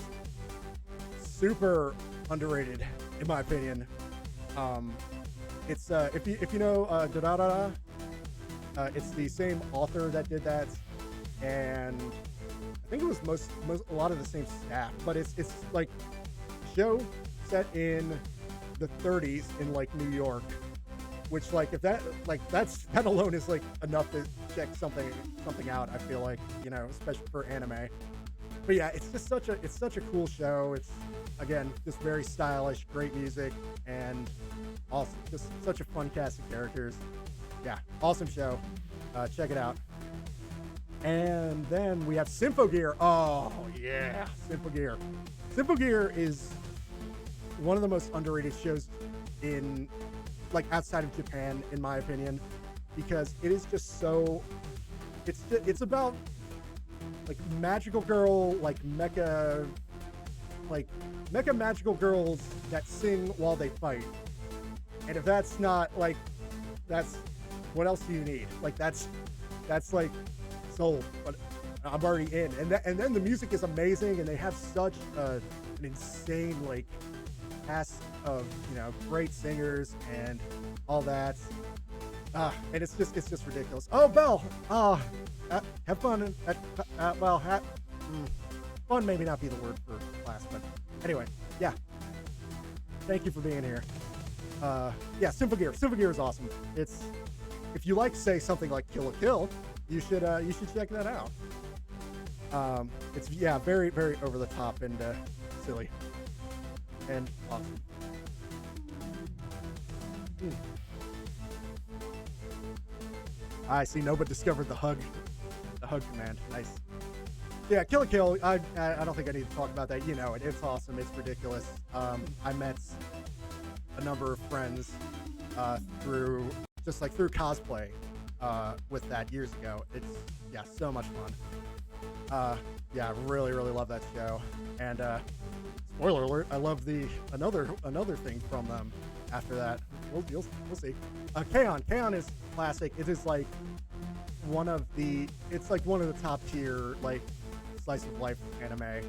super underrated in my opinion. It's if you know Durarara, it's the same author that did that, and I think it was a lot of the same staff, but it's like a show set in the 30s in like New York, which like if that that alone is like enough to check something out. I feel like, you know, especially for anime. But yeah, it's just such a cool show. It's again just very stylish, great music, and also just such a fun cast of characters. Yeah, awesome show. Check it out. And then we have Symphogear. Oh yeah, Symphogear. Symphogear is one of the most underrated shows in like outside of Japan, in my opinion, because it is just so. It's about like magical girl, like mecha magical girls that sing while they fight. And if that's not like, that's what else do you need? Like that's like sold. But I'm already in. And then the music is amazing, and they have such an insane like cast of, you know, great singers and all that. And it's just ridiculous. Oh, Belle. Have fun. Fun maybe not be the word for class, but anyway, yeah. Thank you for being here. Yeah, Symphogear. Symphogear is awesome. It's, if you like, say, something like Kill la Kill, you should check that out. It's yeah, very very over the top and silly and awesome. I see. Nobody discovered the hug command. Nice. Yeah, Kill la Kill. I don't think I need to talk about that. You know it. It's awesome. It's ridiculous. I met a number of friends through cosplay with that years ago. It's yeah, so much fun. Yeah, really really love that show. And spoiler alert, I love the another thing from them after that. We'll see. K-On! Is classic. It is like one of the top tier like slice of life anime,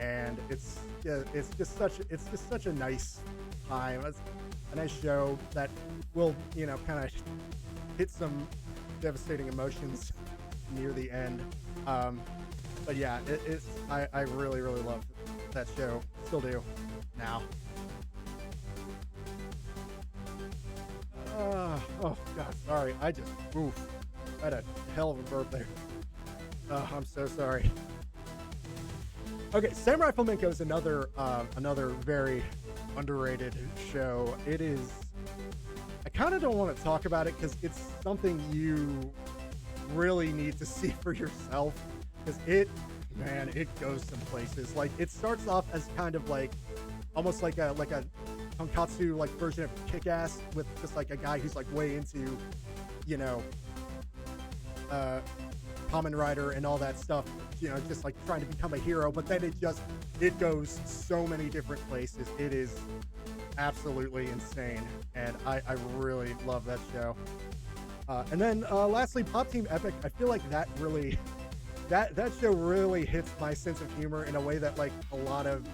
and it's just such a nice time. It's a nice show that will, you know, kind of hit some devastating emotions near the end. But yeah, I really really love that show. Still do now. Oh god, sorry. I had a hell of a burp there. I'm so sorry. Okay, Samurai Flamenco is another very underrated show. It is. I kind of don't want to talk about it because it's something you really need to see for yourself. Because it goes some places. Like it starts off as kind of like almost like a tonkatsu like version of Kick-Ass, with just like a guy who's like way into, you know, Kamen Rider and all that stuff, you know, just like trying to become a hero. But then it goes so many different places. It is absolutely insane, and I really love that show. And then lastly, Pop Team Epic. I feel like that really that show really hits my sense of humor in a way that like a lot of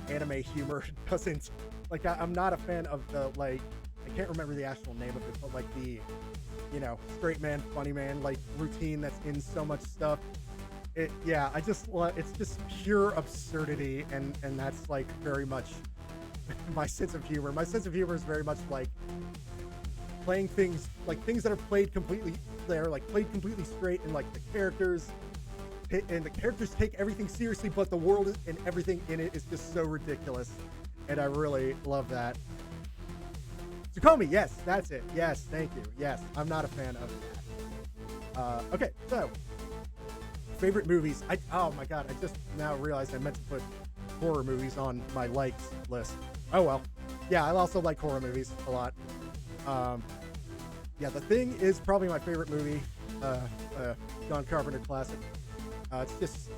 anime humor doesn't. Like I'm not a fan of the, like, I can't remember the actual name of it, but like straight man, funny man, like routine that's in so much stuff. It's just pure absurdity, and that's like very much my sense of humor. My sense of humor is very much like playing things that are played completely straight, and like the characters take everything seriously, but the world and everything in it is just so ridiculous, and I really love that. Tsukomi, yes, that's it. Yes, thank you. Yes, I'm not a fan of that. Okay, so favorite movies. Oh my god, I just now realized I meant to put horror movies on my likes list. Oh well. Yeah, I also like horror movies a lot. Yeah, The Thing is probably my favorite movie. John Carpenter classic. It's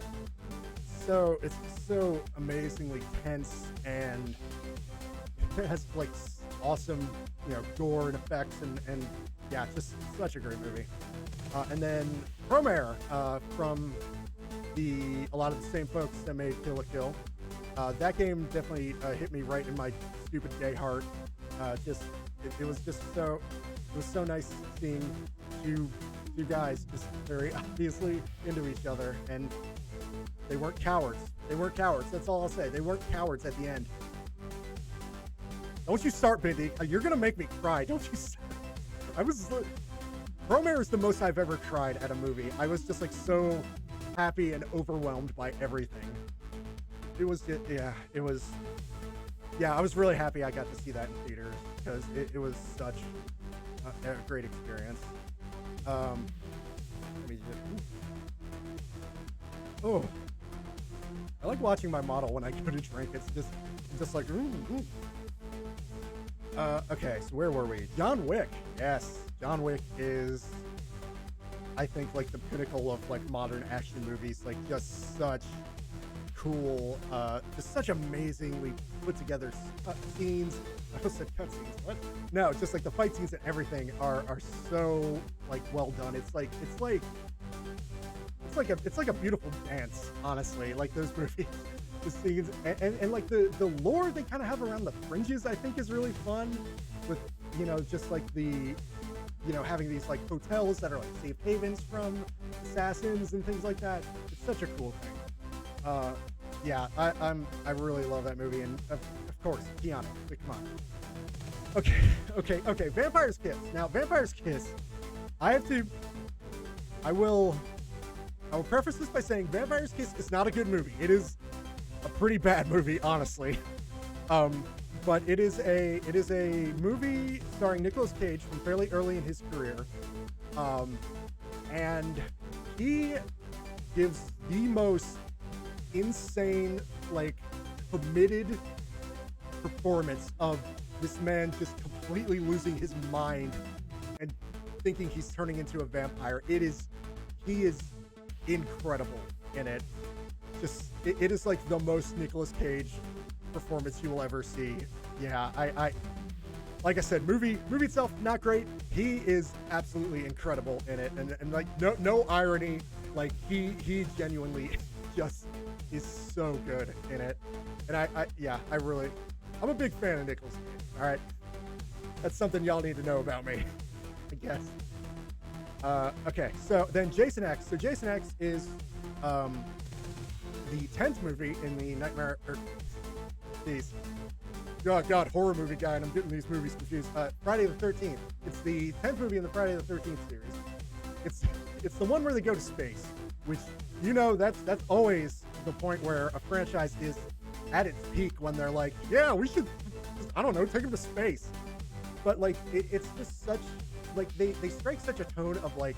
so amazingly tense, and it has like awesome, gore and effects, and yeah, just such a great movie. And then Promare, from a lot of the same folks that made Kill la Kill. That game definitely hit me right in my stupid gay heart. It was so nice seeing two guys just very obviously into each other, and they weren't cowards. That's all I'll say. They weren't cowards at the end. Don't you start, Bindi. You're gonna make me cry. Don't you start. Promare is the most I've ever cried at a movie. I was just like so happy and overwhelmed by everything. It was just, I was really happy I got to see that in theaters, because it was such a great experience. Let me just, I like watching my model when I go to drink. It's just like, okay, so where were we? John Wick. Yes, John Wick is, I think, like the pinnacle of like modern action movies. Like just such cool, just such amazingly put together scenes. I almost said cutscenes. What? No, just like the fight scenes and everything are so like well done. It's like a beautiful dance, honestly. Like those movies, the scenes, and like the lore they kind of have around the fringes, I think is really fun. With just like the having these like hotels that are like safe havens from assassins and things like that. It's such a cool thing. Yeah, I really love that movie, and of course Keanu. But come on. Okay. Vampire's Kiss. Now, Vampire's Kiss. I will preface this by saying Vampire's Kiss is not a good movie. It is a pretty bad movie, honestly. But it is a movie starring Nicolas Cage from fairly early in his career. And he gives the most insane, like, committed performance of this man just completely losing his mind and thinking he's turning into a vampire. He is incredible in it. It is like the most Nicolas Cage performance you will ever see. Yeah, I like I said, movie itself not great. He is absolutely incredible in it, and like no irony. Like he genuinely just is so good in it, and I'm a big fan of Nicolas Cage. All right, that's something y'all need to know about me, I guess. Okay, so then Jason X. So Jason X is the 10th movie in the Nightmare. God, horror movie guy, and I'm getting these movies confused. Friday the 13th. It's the 10th movie in the Friday the 13th series. It's the one where they go to space, which that's always the point where a franchise is at its peak, when they're like, yeah, we should, I don't know, take them to space. But like it's just such, like they strike such a tone of like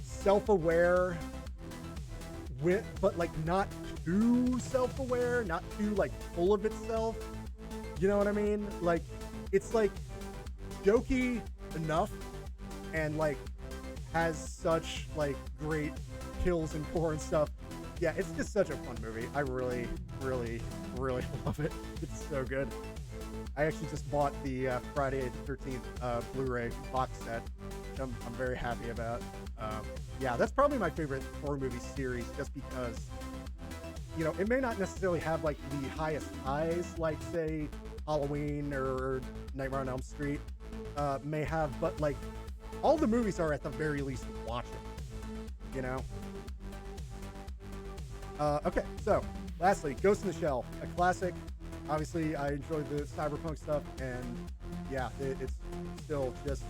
self-aware, but like not too self-aware, not too like full of itself. You know what I mean? Like it's like jokey enough, and like has such like great kills and gore and stuff. Yeah, it's just such a fun movie. I really, really, really love it. It's so good. I actually just bought the Friday the 13th Blu-ray box set, which I'm very happy about. Yeah, that's probably my favorite horror movie series, just because, it may not necessarily have like the highest highs, like say Halloween or Nightmare on Elm Street may have, but like all the movies are at the very least watchable, you know? Okay, so lastly, Ghost in the Shell, a classic. Obviously, I enjoyed the cyberpunk stuff, and yeah, it's still just,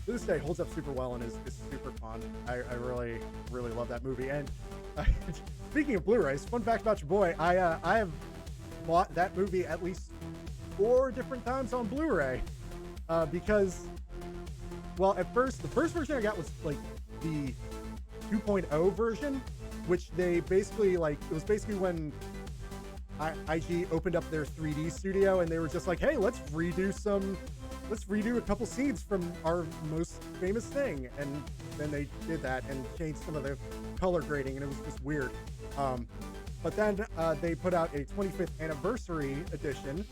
to this day, holds up super well and is super fun. I really, really love that movie. And speaking of Blu-rays, fun fact about your boy, I have bought that movie at least 4 different times on Blu-ray because, well, at first, the first version I got was like the 2.0 version, which they basically like, it was basically when IG opened up their 3D studio and they were just like, hey, let's redo a couple scenes from our most famous thing. And then they did that and changed some of the color grading, and it was just weird. But then they put out a 25th anniversary edition,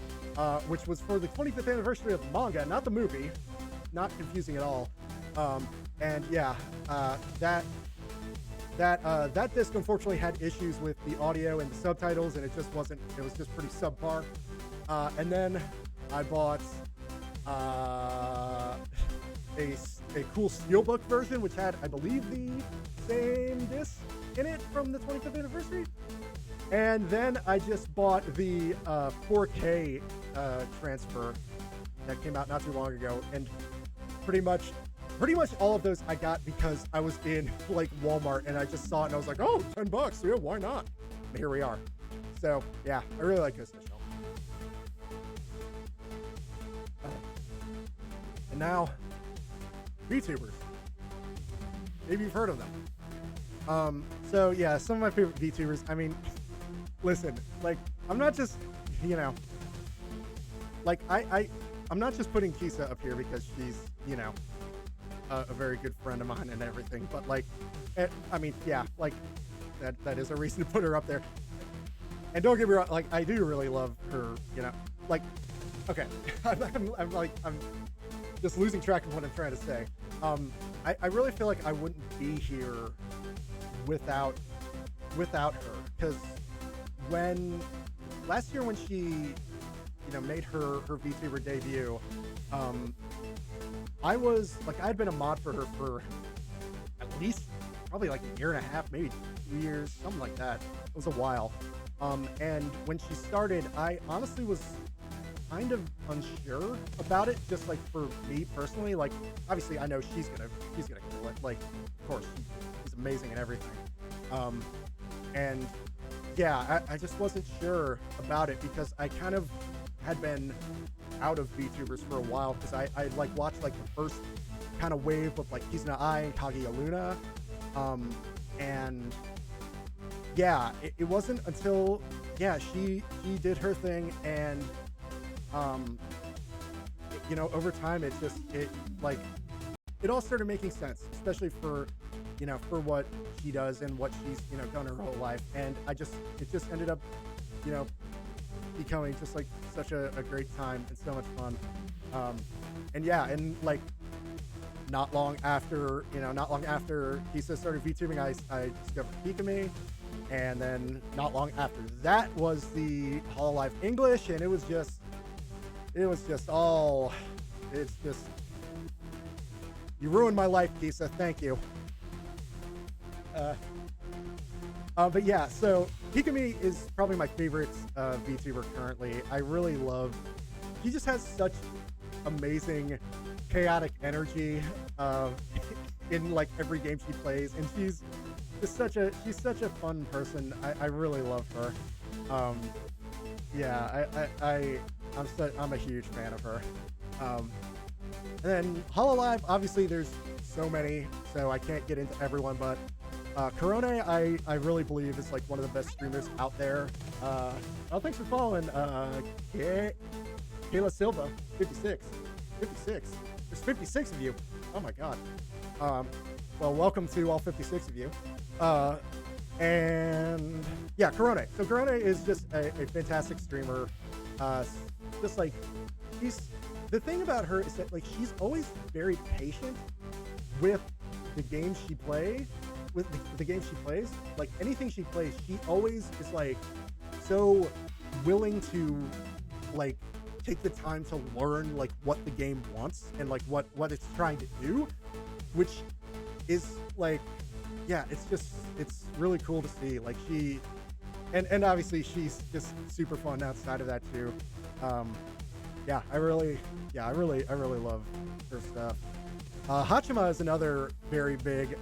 which was for the 25th anniversary of the manga, not the movie. Not confusing at all. And yeah, that disc unfortunately had issues with the audio and the subtitles, and it was just pretty subpar. And then I bought a cool steelbook version, which had, I believe, the same disc in it from the 25th anniversary. And then I just bought the 4K transfer that came out not too long ago, and pretty much all of those I got because I was in like Walmart and I just saw it and I was like, oh, $10, yeah, why not? And here we are. So yeah, I really like Ghost in the Shell. And now, VTubers. Maybe you've heard of them. So yeah, some of my favorite VTubers. I mean, listen, like, I'm not just, you know, like I'm not just putting Kisa up here because she's, you know, a very good friend of mine and everything, but like, I mean, yeah, like that is a reason to put her up there. And don't get me wrong, like, I do really love her, you know, like, okay, I'm just losing track of what I'm trying to say. I really feel like I wouldn't be here without her, because last year when she, you know, made her VTuber debut, I'd been a mod for her for at least probably like a year and a half, maybe 2 years, something like that. It was a while. And when she started, I honestly was kind of unsure about it, just like for me personally. Like, obviously I know she's gonna kill it. Like, of course, she's amazing and everything. And yeah, I just wasn't sure about it because I kind of had been out of VTubers for a while because I like watched like the first kind of wave of like Kizuna Ai and Kaguya Luna. And yeah, it wasn't until, yeah, she did her thing, and you know, over time it all started making sense, especially for, you know, for what she does and what she's, you know, done her whole life. And it just ended up, you know, becoming just like such a great time and so much fun. And yeah, and like not long after Kisa started VTubing, I discovered Pikami, and then not long after that was the Hololive English, and it's just you ruined my life, Kisa. Thank you. But yeah, so Pikami is probably my favorite VTuber currently. I really love, he just has such amazing chaotic energy in like every game she plays, and she's such a fun person. I really love her. Yeah, I'm a huge fan of her. And then Hololive, obviously there's so many, so I can't get into everyone, but Corona, I really believe is like one of the best streamers out there. Oh, thanks for following, Kayla Silva, 56. There's 56 of you. Oh my god. Well, welcome to all 56 of you. And yeah, Corona. So Corona is just a fantastic streamer. Just like, the thing about her is that like she's always very patient with the games she plays. Like anything she plays, she always is like so willing to like take the time to learn like what the game wants and like what it's trying to do. which is like, yeah, it's really cool to see. Like she, and obviously she's just super fun outside of that too. Yeah, I really love her stuff. Hachima is another very big,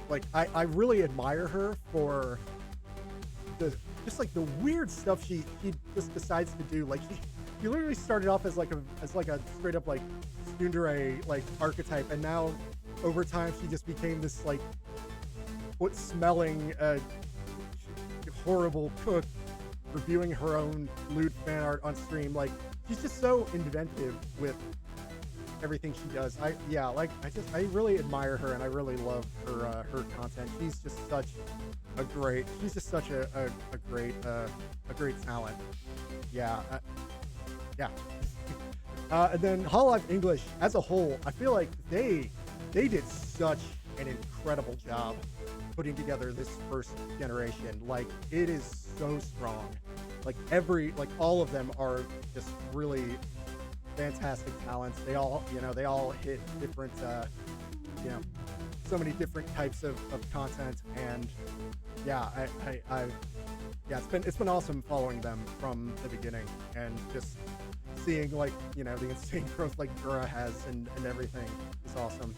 like I really admire her for just like the weird stuff she just decides to do. Like she literally started off as like a straight up like tsundere like archetype, and now over time she just became this like smelling horrible cook reviewing her own lewd fan art on stream. Like she's just so inventive with everything she does. I really admire her, and I really love her content. She's just such a great talent. Yeah. And then Hololive English as a whole, I feel like they did such an incredible job putting together this first generation. Like it is so strong. Like all of them are just really fantastic talents. They all hit different, so many different types of content, and yeah, it's been awesome following them from the beginning and just seeing like, the insane growth like Dura has and everything is awesome.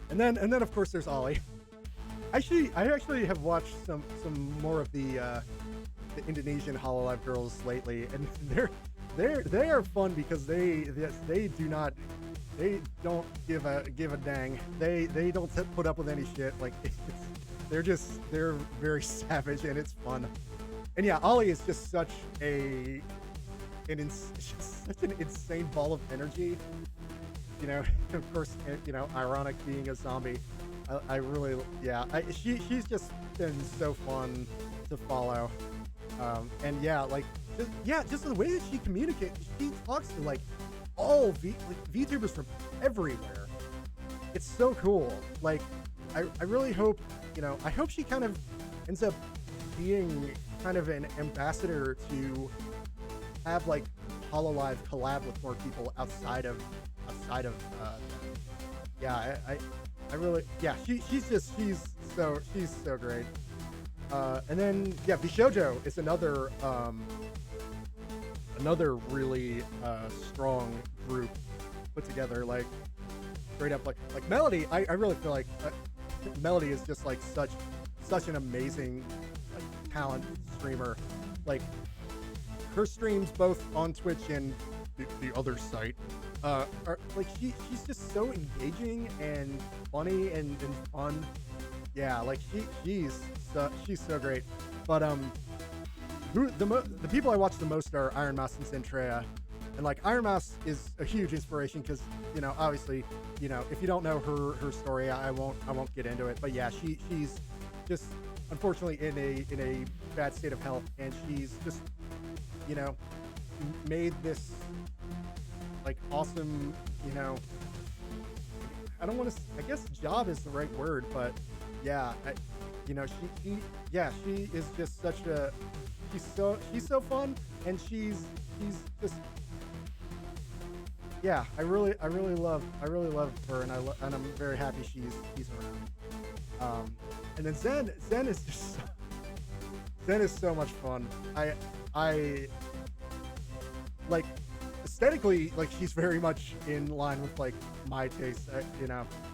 And then of course there's Ollie. I actually have watched some more of the Indonesian Hololive girls lately, and they are fun because they don't give a dang. They don't put up with any shit. Like they're very savage, and it's fun. And yeah, Ollie is just such such an insane ball of energy. Of course, ironic being a zombie. I really, she's just been so fun to follow. And yeah, like, just the way that she communicates, she talks to like all VTubers from everywhere. It's so cool. Like, I really hope, I hope she kind of ends up being kind of an ambassador to have like Hololive collab with more people outside of yeah, I really, yeah, she's so great. And then yeah, Bishojo is another really strong group put together. Like straight up, like Melody. I really feel like Melody is just like such an amazing like, talent streamer. Like her streams both on Twitch and the other site are like she's just so engaging and funny and fun. Yeah, like she's so great. But the people I watch the most are Iron Mouse and Zentrea, and like Iron Mouse is a huge inspiration because obviously if you don't know her story, I won't get into it. But yeah, she's just unfortunately in a bad state of health, and she's just made this like awesome I don't want to, I guess job is the right word, but yeah, she is just such a, she's so fun, and she's just, yeah, I really love her, and I'm very happy she's around. And then Zen is just, Zen is so much fun. I like, aesthetically, like she's very much in line with like my taste.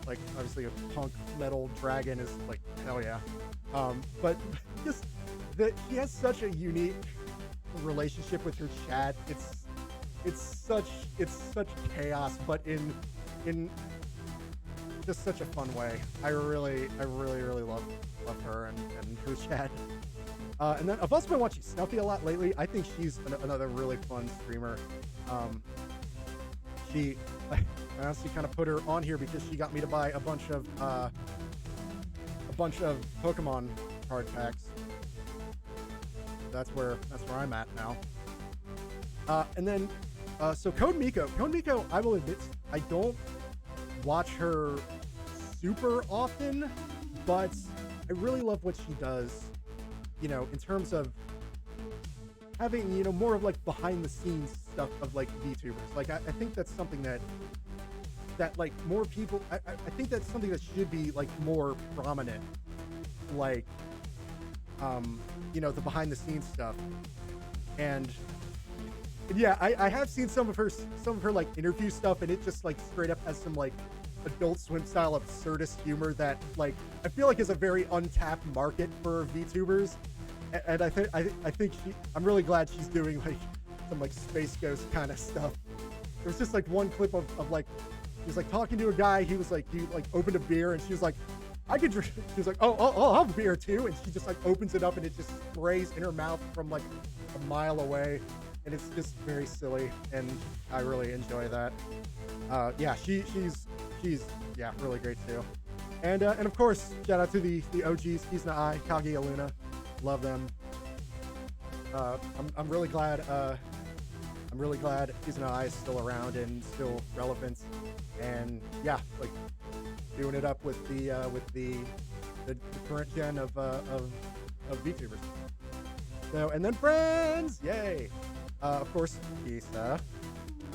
Like obviously a punk metal dragon is like hell yeah. But just that she has such a unique relationship with her chat. It's such chaos, but in just such a fun way. I really love her and her chat. And then I've also been watching Snuffy a lot lately. I think she's another really fun streamer. I honestly kind of put her on here because she got me to buy a bunch of Pokemon card packs. That's where I'm at now. And then so Code Miko, I will admit I don't watch her super often, but I really love what she does. In terms of having, you know, more of like behind the scenes stuff of like VTubers. Like I think that's something that like more people, I think that's something that should be like more prominent. Like, you know, the behind the scenes stuff. And yeah, I have seen some of her like interview stuff, and it just like straight up has some like Adult Swim style absurdist humor that like I feel like is a very untapped market for VTubers. And I think I'm really glad she's doing like some like Space Ghost kind of stuff. There was just like one clip of like he was like talking to a guy. He opened a beer, and she was like, I could drink. She was like, oh, I'll have a beer too. And she just like opens it up, and it just sprays in her mouth from like a mile away. And it's just very silly, and I really enjoy that. Yeah, she's yeah, really great too. And of course, shout out to the OGs, Kizna I, Kaguya Luna, love them. I'm really glad Kizna I is still around and still relevant, and yeah, like doing it up with the current gen of VTubers. So, and then friends, yay! Of course, Kisa,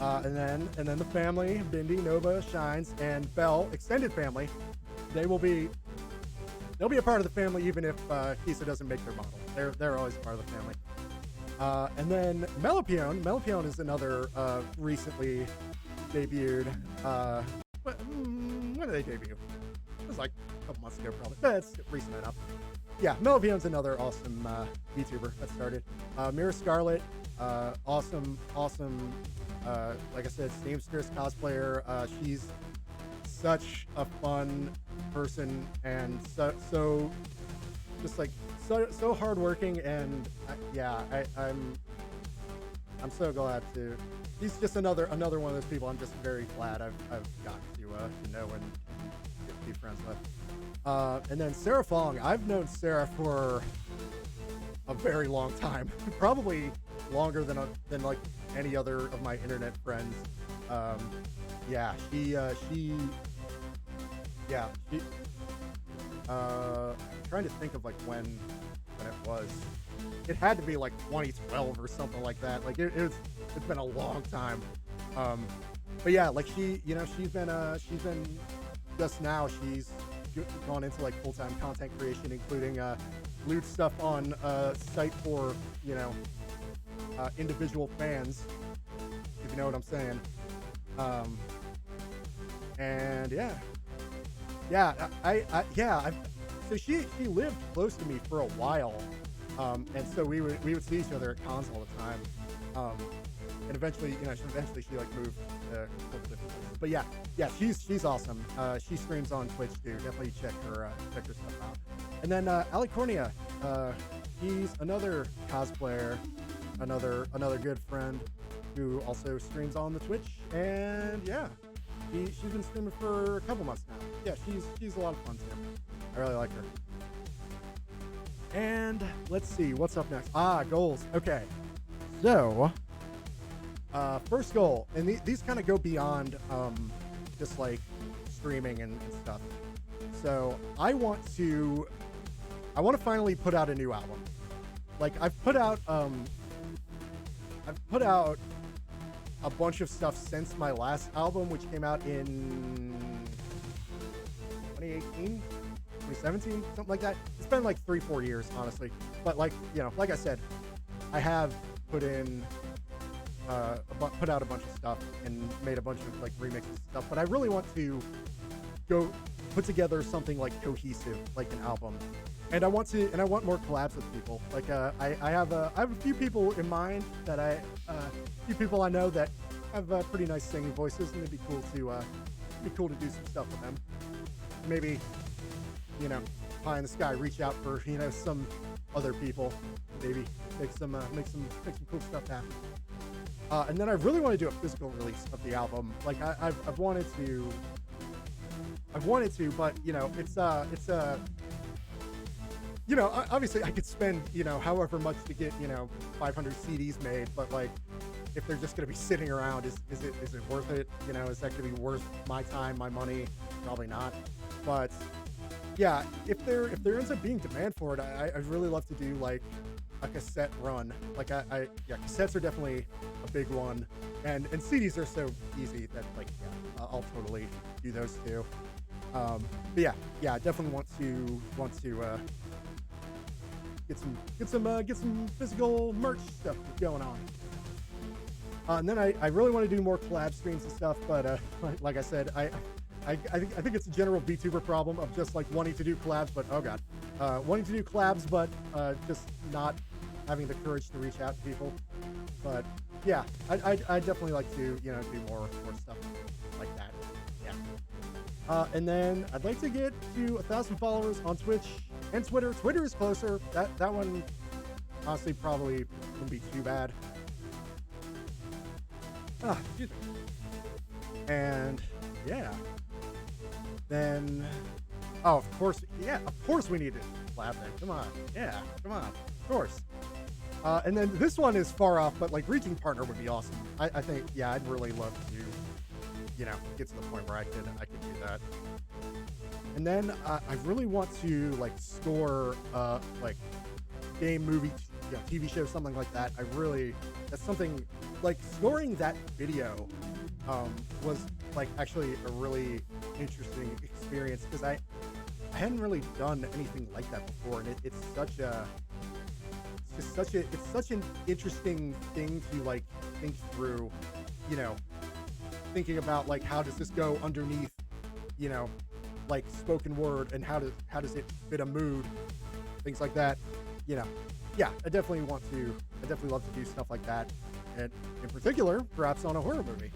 and then the family, Bindi, Nova, Shines, and Belle, extended family. They'll be a part of the family even if Kisa doesn't make their model. They're always part of the family. And then Melopion is another recently debuted. When did they debut? It was like a couple months ago, probably. That's recent enough. Yeah, Melopion's another awesome VTuber that started. Mira Scarlet, awesome, like I said, seamstress cosplayer. She's such a fun person, and so just like so hardworking, and I'm so glad to. He's just another one of those people I'm just very glad I've gotten to know and get to be friends with. And then Sarah Fong, I've known Sarah for a very long time, probably longer than like any other of my internet friends. Yeah, I'm trying to think of like when it was. It had to be like 2012 or something like that. Like it's been a long time. But yeah, like she's been just now she's gone into like full-time content creation, including loot stuff on site for individual fans, if you know what I'm saying. And so she lived close to me for a while, and so we would see each other at cons all the time. And eventually she like moved to different places. But yeah, she's awesome. She streams on Twitch too. Definitely check her stuff out. And then Alicornia, he's another cosplayer, another good friend who also streams on the Twitch. And yeah, she's been streaming for a couple months now. Yeah, she's a lot of fun too. I really like her. And let's see what's up next. Goals. Okay, so first goal, and these kind of go beyond just like streaming and stuff. So I want to finally put out a new album. Like I've put out a bunch of stuff since my last album, which came out in 2018, 2017, something like that. It's been like 3-4 years, honestly. But like I said, I have put out a bunch of stuff and made a bunch of like remixes and stuff. But I really want to go put together something like cohesive, like an album. And I want more collabs with people. Like I have a few people in mind that a few people I know that have pretty nice singing voices, and it'd be cool to do some stuff with them. Maybe, pie in the sky, reach out for some other people, maybe make some cool stuff happen. And then I really want to do a physical release of the album. Like I've wanted to, but it's obviously I could spend however much to get 500 CDs made, but like if they're just gonna be sitting around, is it worth it? Is that gonna be worth my time, my money? Probably not. But yeah, if there ends up being demand for it, I'd really love to do like a cassette run. Like yeah, cassettes are definitely a big one, and CDs are so easy that like yeah, I'll totally do those too. But yeah, I definitely want to get some physical merch stuff going on. And then I really want to do more collab streams and stuff, but like I said, I think it's a general VTuber problem of just like wanting to do collabs, but oh god, wanting to do collabs, but just not having the courage to reach out to people. But yeah, I definitely like to do more stuff like that. Yeah. And then I'd like to get to 1,000 followers on Twitch and Twitter. Twitter is closer. That one honestly probably wouldn't be too bad. Excuse me. And yeah. Then, oh, of course we need to collab then. Come on. Yeah, come on. Of course. And then this one is far off, but like reaching partner would be awesome. I think, yeah, I'd really love to, get to the point where I could do that. And then I really want to like score like game, movie, TV show, something like that. That's something like scoring that video was like actually a really interesting experience because I hadn't really done anything like that before, and it's such an interesting thing to like think through, thinking about like how does this go underneath, like spoken word, and how does it fit a mood, things like that, yeah, I definitely love to do stuff like that, and in particular perhaps on a horror movie.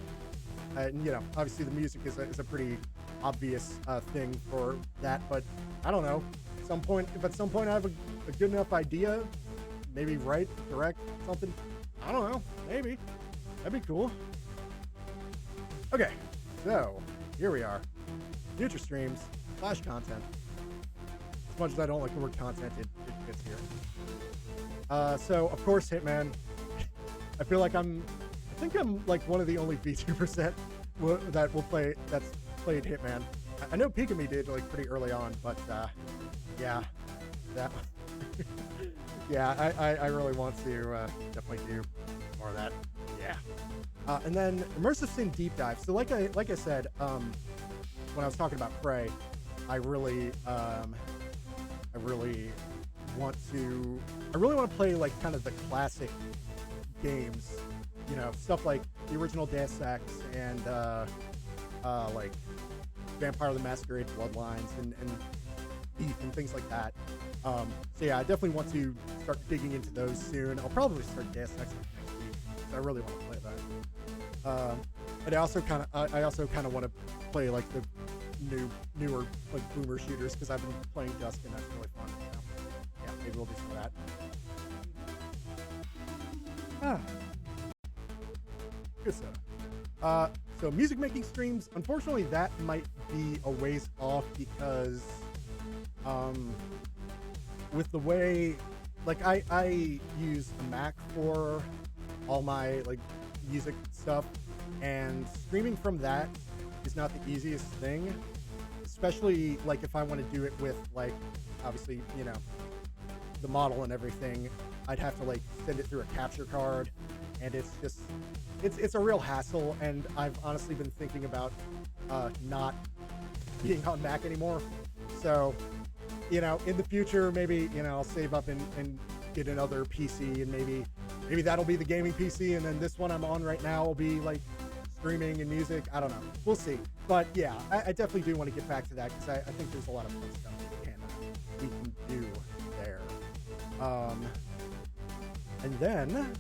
And obviously the music is a pretty obvious thing for that, but I don't know, if at some point I have a good enough idea, maybe write, direct something, I don't know, maybe that'd be cool. Okay, so here we are, future streams / content. As much as I don't like the word content, it fits here. So of course Hitman. I feel like I think I'm like one of the only VTubers that's played Hitman. I know Pikami did like pretty early on, but yeah, that yeah, I really want to definitely do more of that. Yeah. And then immersive sim deep dive. So like I said, when I was talking about Prey, I really want to play like kind of the classic games, stuff like the original Deus Ex and like Vampire the Masquerade Bloodlines and Thief and things like that. So yeah, I definitely want to start digging into those soon. I'll probably start Deus Ex next week because I really want to play that. But I also kind of want to play like the newer like boomer shooters because I've been playing Dusk and that's really fun. So yeah, maybe we'll do some of that. Good stuff. So music making streams, unfortunately that might be a ways off because with the way like I use a Mac for all my like music stuff, and streaming from that is not the easiest thing, especially like if I want to do it with like obviously the model and everything. I'd have to like send it through a capture card, and it's a real hassle, and I've honestly been thinking about not being on Mac anymore. So in the future maybe I'll save up and get another PC, and maybe that'll be the gaming PC, and then this one I'm on right now will be like streaming and music. I don't know, we'll see. But yeah, I definitely do want to get back to that because I think there's a lot of fun stuff we can do there. And then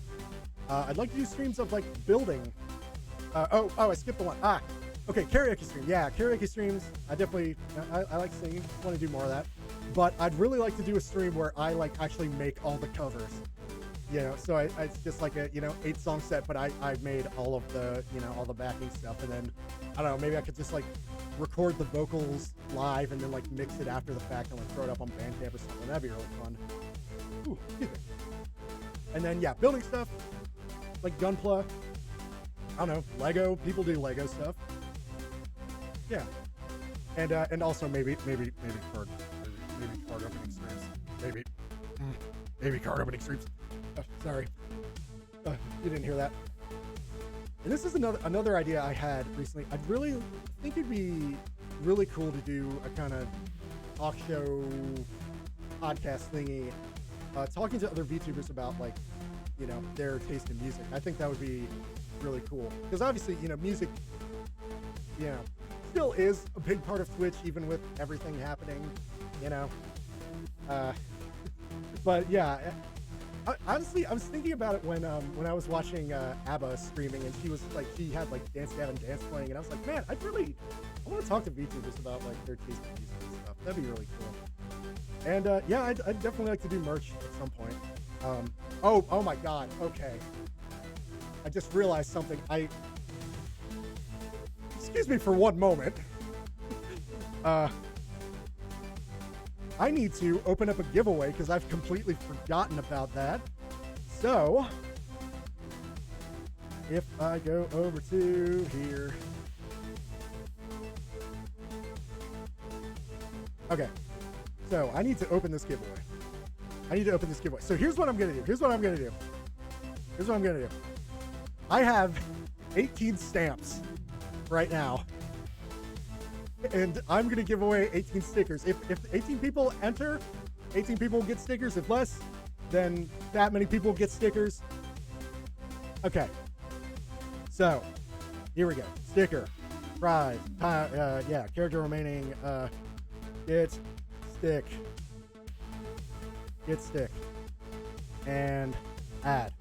I'd like to do streams of like building. I skipped the one. Okay, karaoke stream. Yeah, karaoke streams. I like singing. Want to do more of that. But I'd really like to do a stream where I like actually make all the covers. So it's just like a 8-song set, but I made all of the all the backing stuff, and then I don't know, maybe I could just like record the vocals live and then like mix it after the fact and like throw it up on Bandcamp or something. That'd be really fun. Ooh, excuse me. And then yeah, building stuff like Gunpla. I don't know, Lego. People do Lego stuff. Yeah, and also maybe card opening streams. Maybe card opening streams. Sorry. You didn't hear that. And this is another idea I had recently. I'd really think it'd be really cool to do a kind of talk show podcast thingy, talking to other VTubers about, like, you know, their taste in music. I think that would be really cool. Because obviously, you know, music, you know, still is a big part of Twitch, even with everything happening, you know. But yeah, honestly, I was thinking about it when I was watching ABBA streaming, and she had like Dance Gavin Dance playing, and I was like, man, I want to talk to VTubers about like their taste in music and stuff. That'd be really cool. And yeah, I'd definitely like to do merch at some point. Oh my God. Okay. I just realized something. Excuse me for one moment. I need to open up a giveaway because I've completely forgotten about that. So, if I go over to here. Okay. So, I need to open this giveaway. So, here's what I'm going to do. I have 18 stamps right now. And I'm going to give away 18 stickers. If 18 people enter, 18 people get stickers. If less, then that many people get stickers. Okay. So, here we go. Sticker. Prize. Yeah, character remaining. Get stick. Get stick. And add.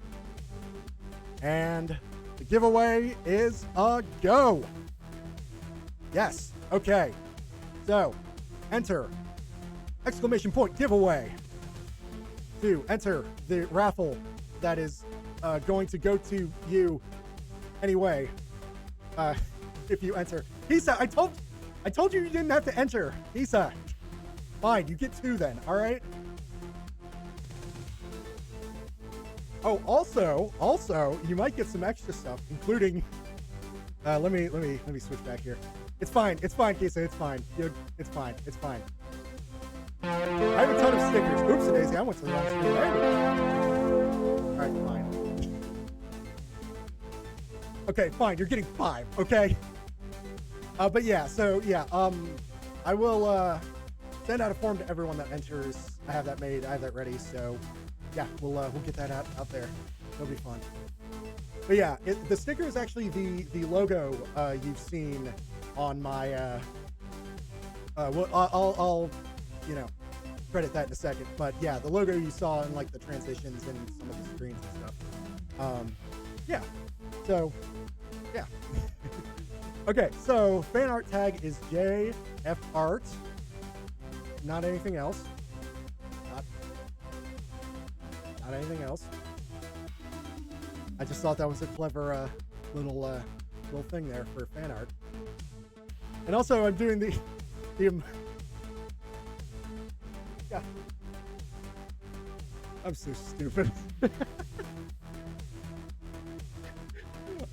And the giveaway is a go. Yes. Okay. So, enter. Exclamation point giveaway. To enter the raffle that is going to go to you anyway. If you enter. Hisa, I told you didn't have to enter. Hisa. Fine, you get 2 then, alright? Oh, also, you might get some extra stuff, including let me switch back here. It's fine, Kisa, it's fine. It's fine. I have a ton of stickers. Oops, Daisy, I went to the wrong screen. There we go. Alright, fine. Okay, fine, you're getting 5, okay? But yeah, so yeah, I will send out a form to everyone that enters. I have that made, I have that ready, so yeah, we'll get that out there. It'll be fun. But yeah, the sticker is actually the logo you've seen on my well, I'll you know, credit that in a second, but yeah, the logo you saw in like the transitions and some of the screens and stuff. Yeah, so yeah. Okay, so fan art tag is JFArt, not anything else. Not anything else. I just thought that was a clever little thing there for fan art. And also, I'm doing the yeah. I'm so stupid.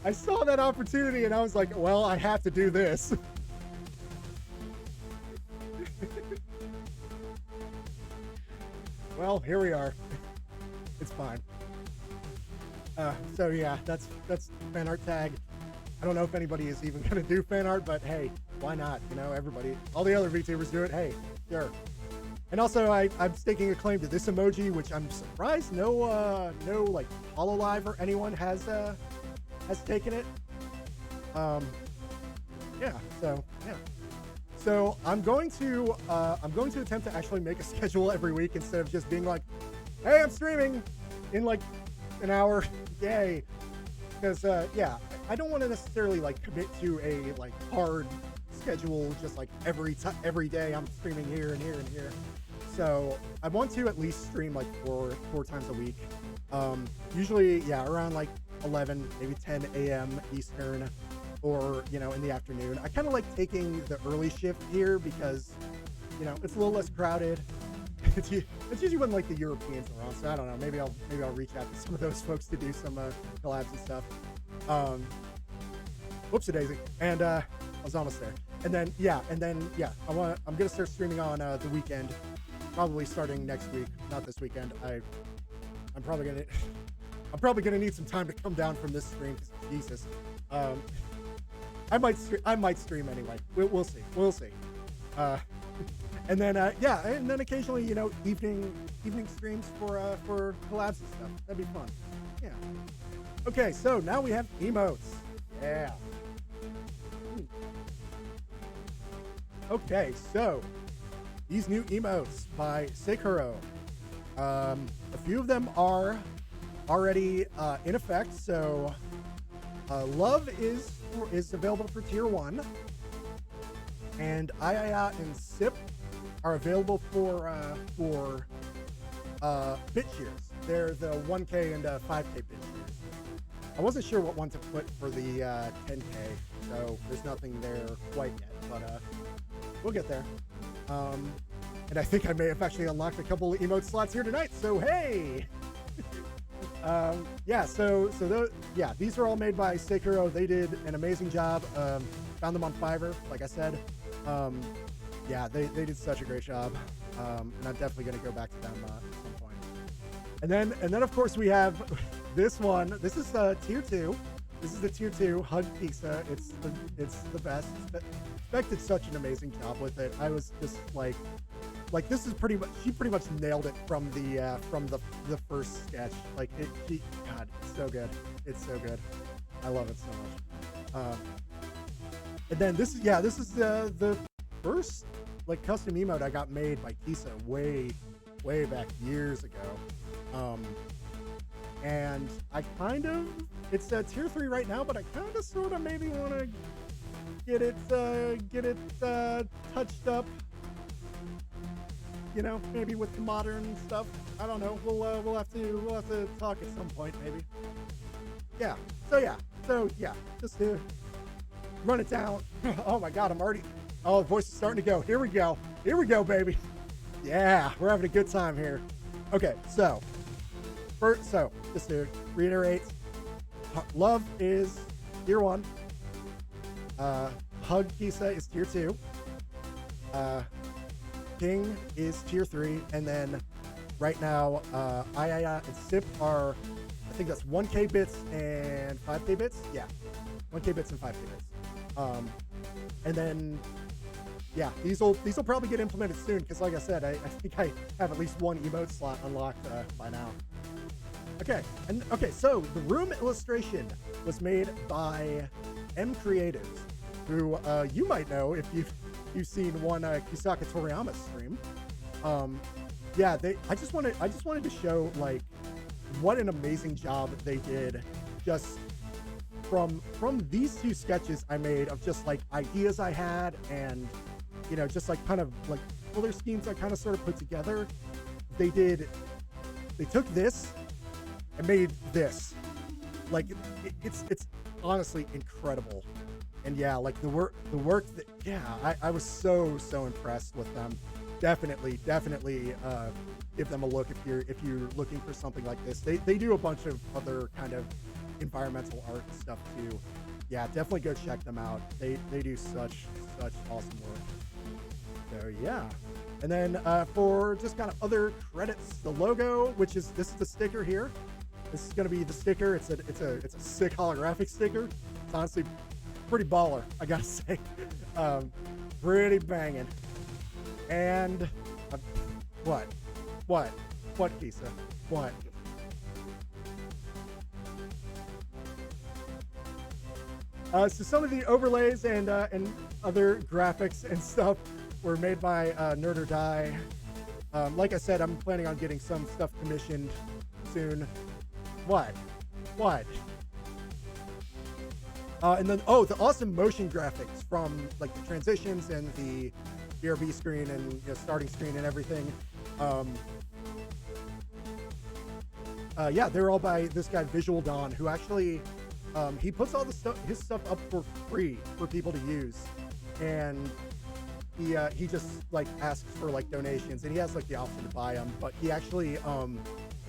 I saw that opportunity and I was like, well, I have to do this. Well, here we are. It's fine. So yeah, that's fan art tag. I don't know if anybody is even gonna do fan art, but hey, why not? You know, everybody, all the other VTubers do it. Hey, sure. And also, I'm staking a claim to this emoji, which I'm surprised no like HoloLive or anyone has taken it. Yeah. So yeah. So I'm going to attempt to actually make a schedule every week instead of just being like, hey, I'm streaming in like an hour. Yay. Because yeah, I don't want to necessarily like commit to a like hard schedule, just like every day I'm streaming here and here and here. So I want to at least stream like four times a week. Usually, yeah, around like 11, maybe 10 a.m. Eastern, or, you know, in the afternoon. I kind of like taking the early shift here because, you know, it's a little less crowded. It's usually when like the Europeans are on, so I don't know. Maybe I'll reach out to some of those folks to do some collabs and stuff. Whoopsie daisy. And I was almost there. And then yeah, I'm gonna start streaming on the weekend, probably starting next week. Not this weekend. I'm probably gonna. I'm probably gonna need some time to come down from this stream. Jesus, I might stream anyway. We'll see. We'll see. And then yeah, and then occasionally, you know, evening streams for collabs and stuff. That'd be fun. Yeah. Okay, so now we have emotes. Yeah. Okay, so these new emotes by Sekiro. A few of them are already in effect. So Love is available for tier 1, and Ayaya and Sip are available for bit shears. They're the 1K and 5K bit shears. I wasn't sure what one to put for the 10K, so there's nothing there quite yet, but we'll get there. And I think I may have actually unlocked a couple of emote slots here tonight, so hey! Yeah, yeah, these are all made by Sekiro. They did an amazing job. Found them on Fiverr, like I said. Yeah, they did such a great job. And I'm definitely going to go back to them at some point. And then of course we have this one. This is tier 2. This is the tier 2 Hug Pizza. It's the best. Spec did such an amazing job with it. I was just like this is pretty much, she pretty much nailed it from the first sketch. Like God, it's so good. It's so good. I love it so much. And then this is the first like custom emote I got made by Kisa way back years ago. And I kind of, it's tier 3 right now, but I kind of sort of maybe want to get it touched up, you know, maybe with the modern stuff. I don't know. We'll have to talk at some point maybe. Yeah. So yeah, just to run it down. Oh my God, oh, the voice is starting to go. Here we go, baby. Yeah, we're having a good time here. Okay, so just to reiterate, Love is tier 1. Hug Kisa is tier 2. King is tier 3, and then right now, Ayaya and Sip are, I think that's 1K bits and 5K bits. Yeah, 1K bits and 5K bits. And then, yeah, these will probably get implemented soon because, like I said, I think I have at least one emote slot unlocked by now. Okay, so the room illustration was made by M Creatives, who you might know if you've seen one Kisaka Toriyama stream. Yeah, I just wanted to show like what an amazing job they did just from these two sketches I made of just like ideas I had and, you know, just like kind of like color schemes I kind of sort of put together. They took this and made this. Like it's honestly incredible. And yeah, like the work that, yeah, I was so impressed with them. Definitely give them a look if you're looking for something like this. They do a bunch of other kind of environmental art stuff too. Yeah, definitely go check them out. They do such awesome work. So yeah. And then for just kind of other credits, the logo, this is the sticker here. This is gonna be the sticker. It's a sick holographic sticker. It's honestly pretty baller, I gotta say. Pretty banging. And what, Kisa? What? So some of the overlays and other graphics and stuff were made by Nerd or Die. Like I said, I'm planning on getting some stuff commissioned soon. What? And then, the awesome motion graphics from like the transitions and the BRB screen and, you know, starting screen and everything. Yeah, they're all by this guy Visual Dawn, who actually he puts all his stuff up for free for people to use, and he just like asks for like donations, and he has like the option to buy them, but he actually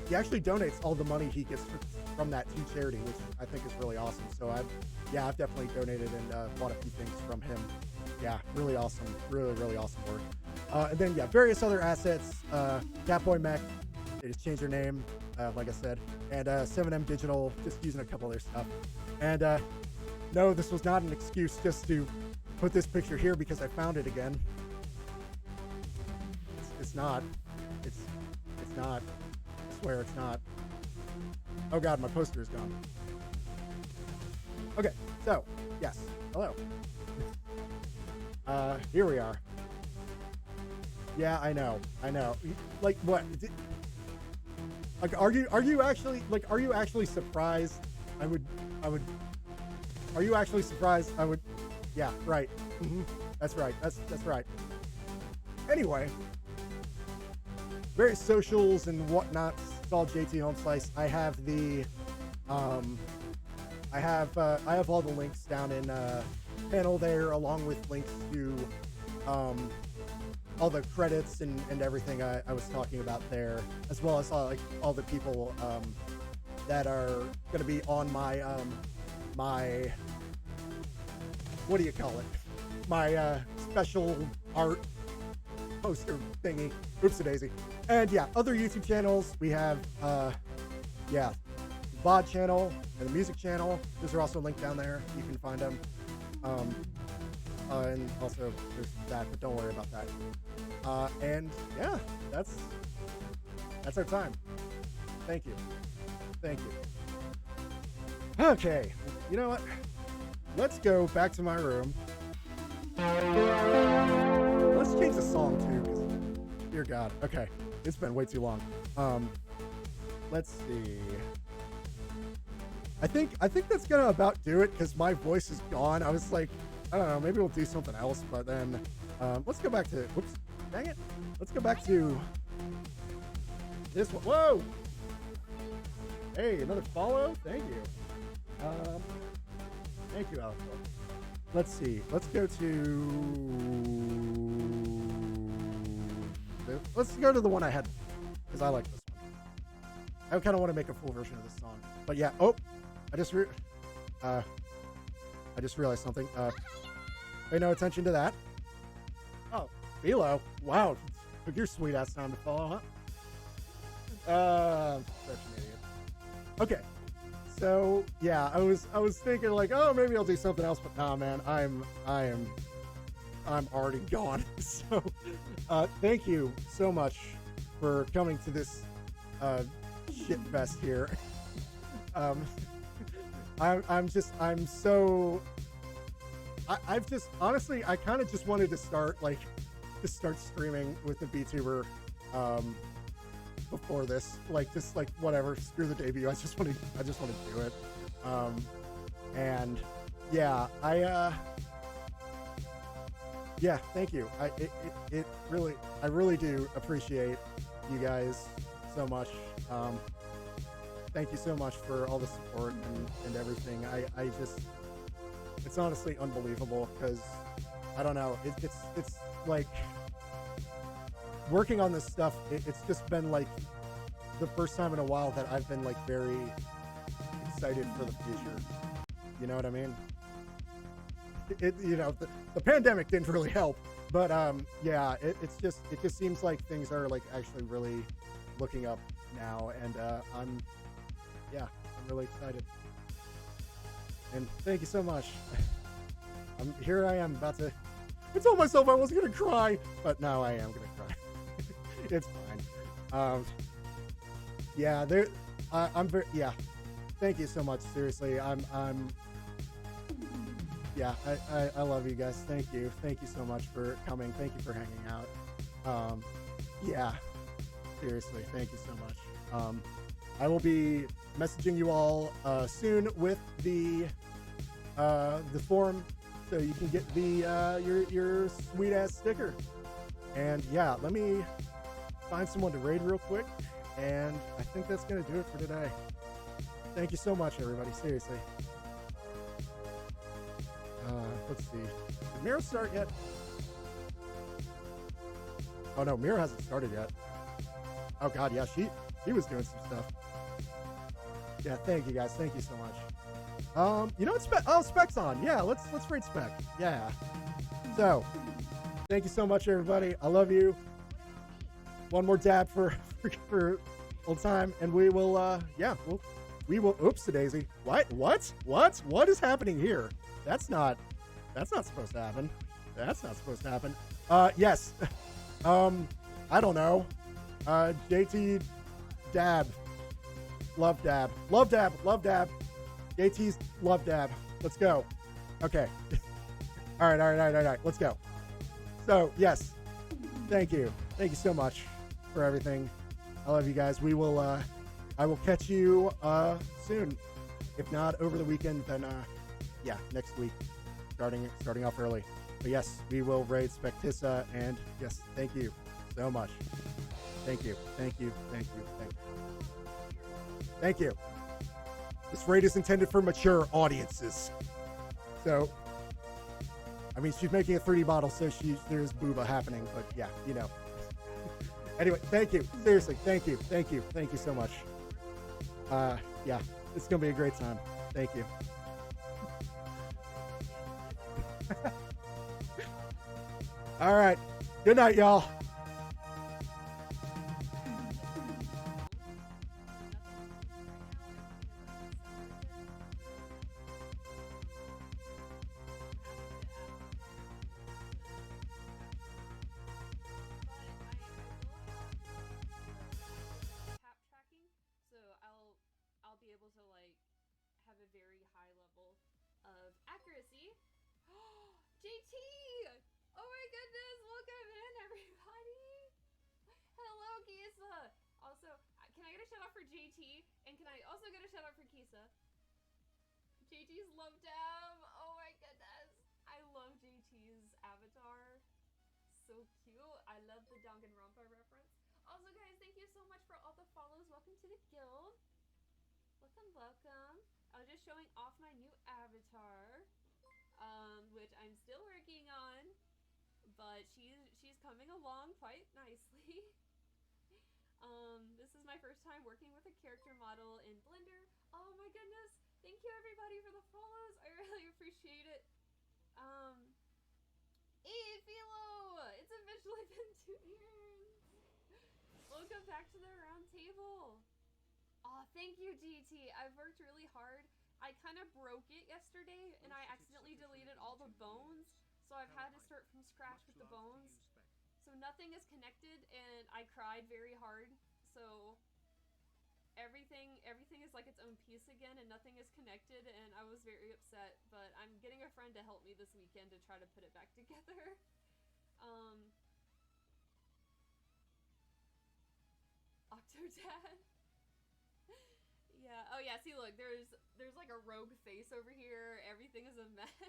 donates all the money he gets from that to charity, which I think is really awesome. So I've definitely donated and bought a few things from him. Yeah, really awesome, really awesome work. And then yeah, various other assets. Catboy Mech, they just changed their name. like I said, and 7M Digital, just using a couple of their stuff. And no, this was not an excuse just to put this picture here because I found it again. It's not. It's not. I swear it's not. Oh god, my poster is gone. Okay, so, yes, hello. Here we are. Yeah, I know. Like, what? Like, are you actually surprised? Are you actually surprised? Yeah, right. That's right. That's right. Anyway, various socials and whatnot. It's all JTHomeslice. I have the, I have all the links down in panel there, along with links to all the credits and everything I was talking about there, as well as like all the people that are gonna be on my my, what do you call it? My special art poster thingy. Oopsie daisy. And yeah, other YouTube channels. We have yeah, the VOD channel and the music channel. Those are also linked down there. You can find them. And also there's that, but don't worry about that. And yeah, that's our time. Thank you. Okay, you know what? Let's go back to my room. Let's change the song too, because dear God. Okay, it's been way too long. Let's see. I think that's gonna about do it because my voice is gone. I was like, I don't know, maybe we'll do something else, but then let's go back to, whoops, dang it. Let's go back to this one. Whoa! Hey, another follow? Thank you. Thank you, Alpha. Let's see. Let's go to the one I had, because I like this one. I kind of want to make a full version of this song. But yeah, oh, I just realized something. Pay no attention to that. Oh, Philo. Wow. Took your sweet ass time to follow, huh? Such an idiot. Okay. So yeah, I was thinking like, oh, maybe I'll do something else, but nah, man, I'm already gone. So thank you so much for coming to this shit fest here. I've just honestly, I kind of just wanted to start streaming with the Vtuber before this, like just like whatever, screw the debut. I just want to do it. And yeah, yeah, thank you. I really do appreciate you guys so much. Thank you so much for all the support and everything. I just, it's honestly unbelievable because I don't know. It's like working on this stuff. It's just been like the first time in a while that I've been like very excited for the future. You know what I mean? You know, the pandemic didn't really help, but yeah, it just seems like things are like actually really looking up now, and I'm really excited. And thank you so much. Here I am about to. I told myself I wasn't gonna cry, but now I am gonna cry. It's fine. Yeah, I'm very. Yeah, thank you so much. Seriously, yeah, I love you guys. Thank you so much for coming. Thank you for hanging out. Yeah, seriously, thank you so much. I will be messaging you all soon with the form, so you can get the your sweet ass sticker. And yeah, let me find someone to raid real quick, and I think that's gonna do it for today. Thank you so much, everybody. Seriously. Let's see. Did Mira start yet? Oh no, Mira hasn't started yet. Oh god, yeah, she was doing some stuff. Yeah, thank you guys. Thank you so much. You know what Spec's on. Yeah, let's raid Spec. Yeah. So, thank you so much, everybody. I love you. One more dab for all the time, and we will, yeah, we will, oops, daisy. What is happening here? That's not supposed to happen. That's not supposed to happen. Yes. I don't know. JT Dab. Love Dab. Love Dab. Love Dab. JT's Love Dab. Let's go. Okay. All right. Let's go. So, yes. Thank you. Thank you so much for everything. I love you guys. We will, I will catch you, soon. If not over the weekend, then, yeah, next week. Starting off early. But yes, we will raid Spectissa, and yes, thank you so much. Thank you. This raid is intended for mature audiences. So, I mean, she's making a 3D model, so there's booba happening, but yeah, you know. Anyway, thank you. Seriously, thank you so much. Yeah, it's gonna be a great time. Thank you. All right. Good night, y'all. Tap tracking, so I'll be able to like have a very high level of accuracy. JT! Oh my goodness, welcome in everybody! Hello, Kisa! Also, can I get a shout out for JT? And can I also get a shout out for Kisa? JT's love dab! Oh my goodness! I love JT's avatar. So cute. I love the Danganronpa reference. Also, guys, thank you so much for all the follows. Welcome to the guild. Welcome. I was just showing off my new avatar, which I'm still working on, but she's coming along quite nicely. This is my first time working with a character model in Blender. Oh my goodness! Thank you everybody for the follows. I really appreciate it. Hey Philo! It's officially been 2 years. Welcome back to the round table. Oh, thank you, GT. I've worked really hard. I kind of broke it yesterday, and I accidentally deleted all the bones, so I've had to start from scratch with the bones. So nothing is connected, and I cried very hard. So everything is like its own piece again, and nothing is connected, and I was very upset. But I'm getting a friend to help me this weekend to try to put it back together. Octodad. Yeah. Oh yeah. See, look. There's like a rogue face over here. Everything is a mess.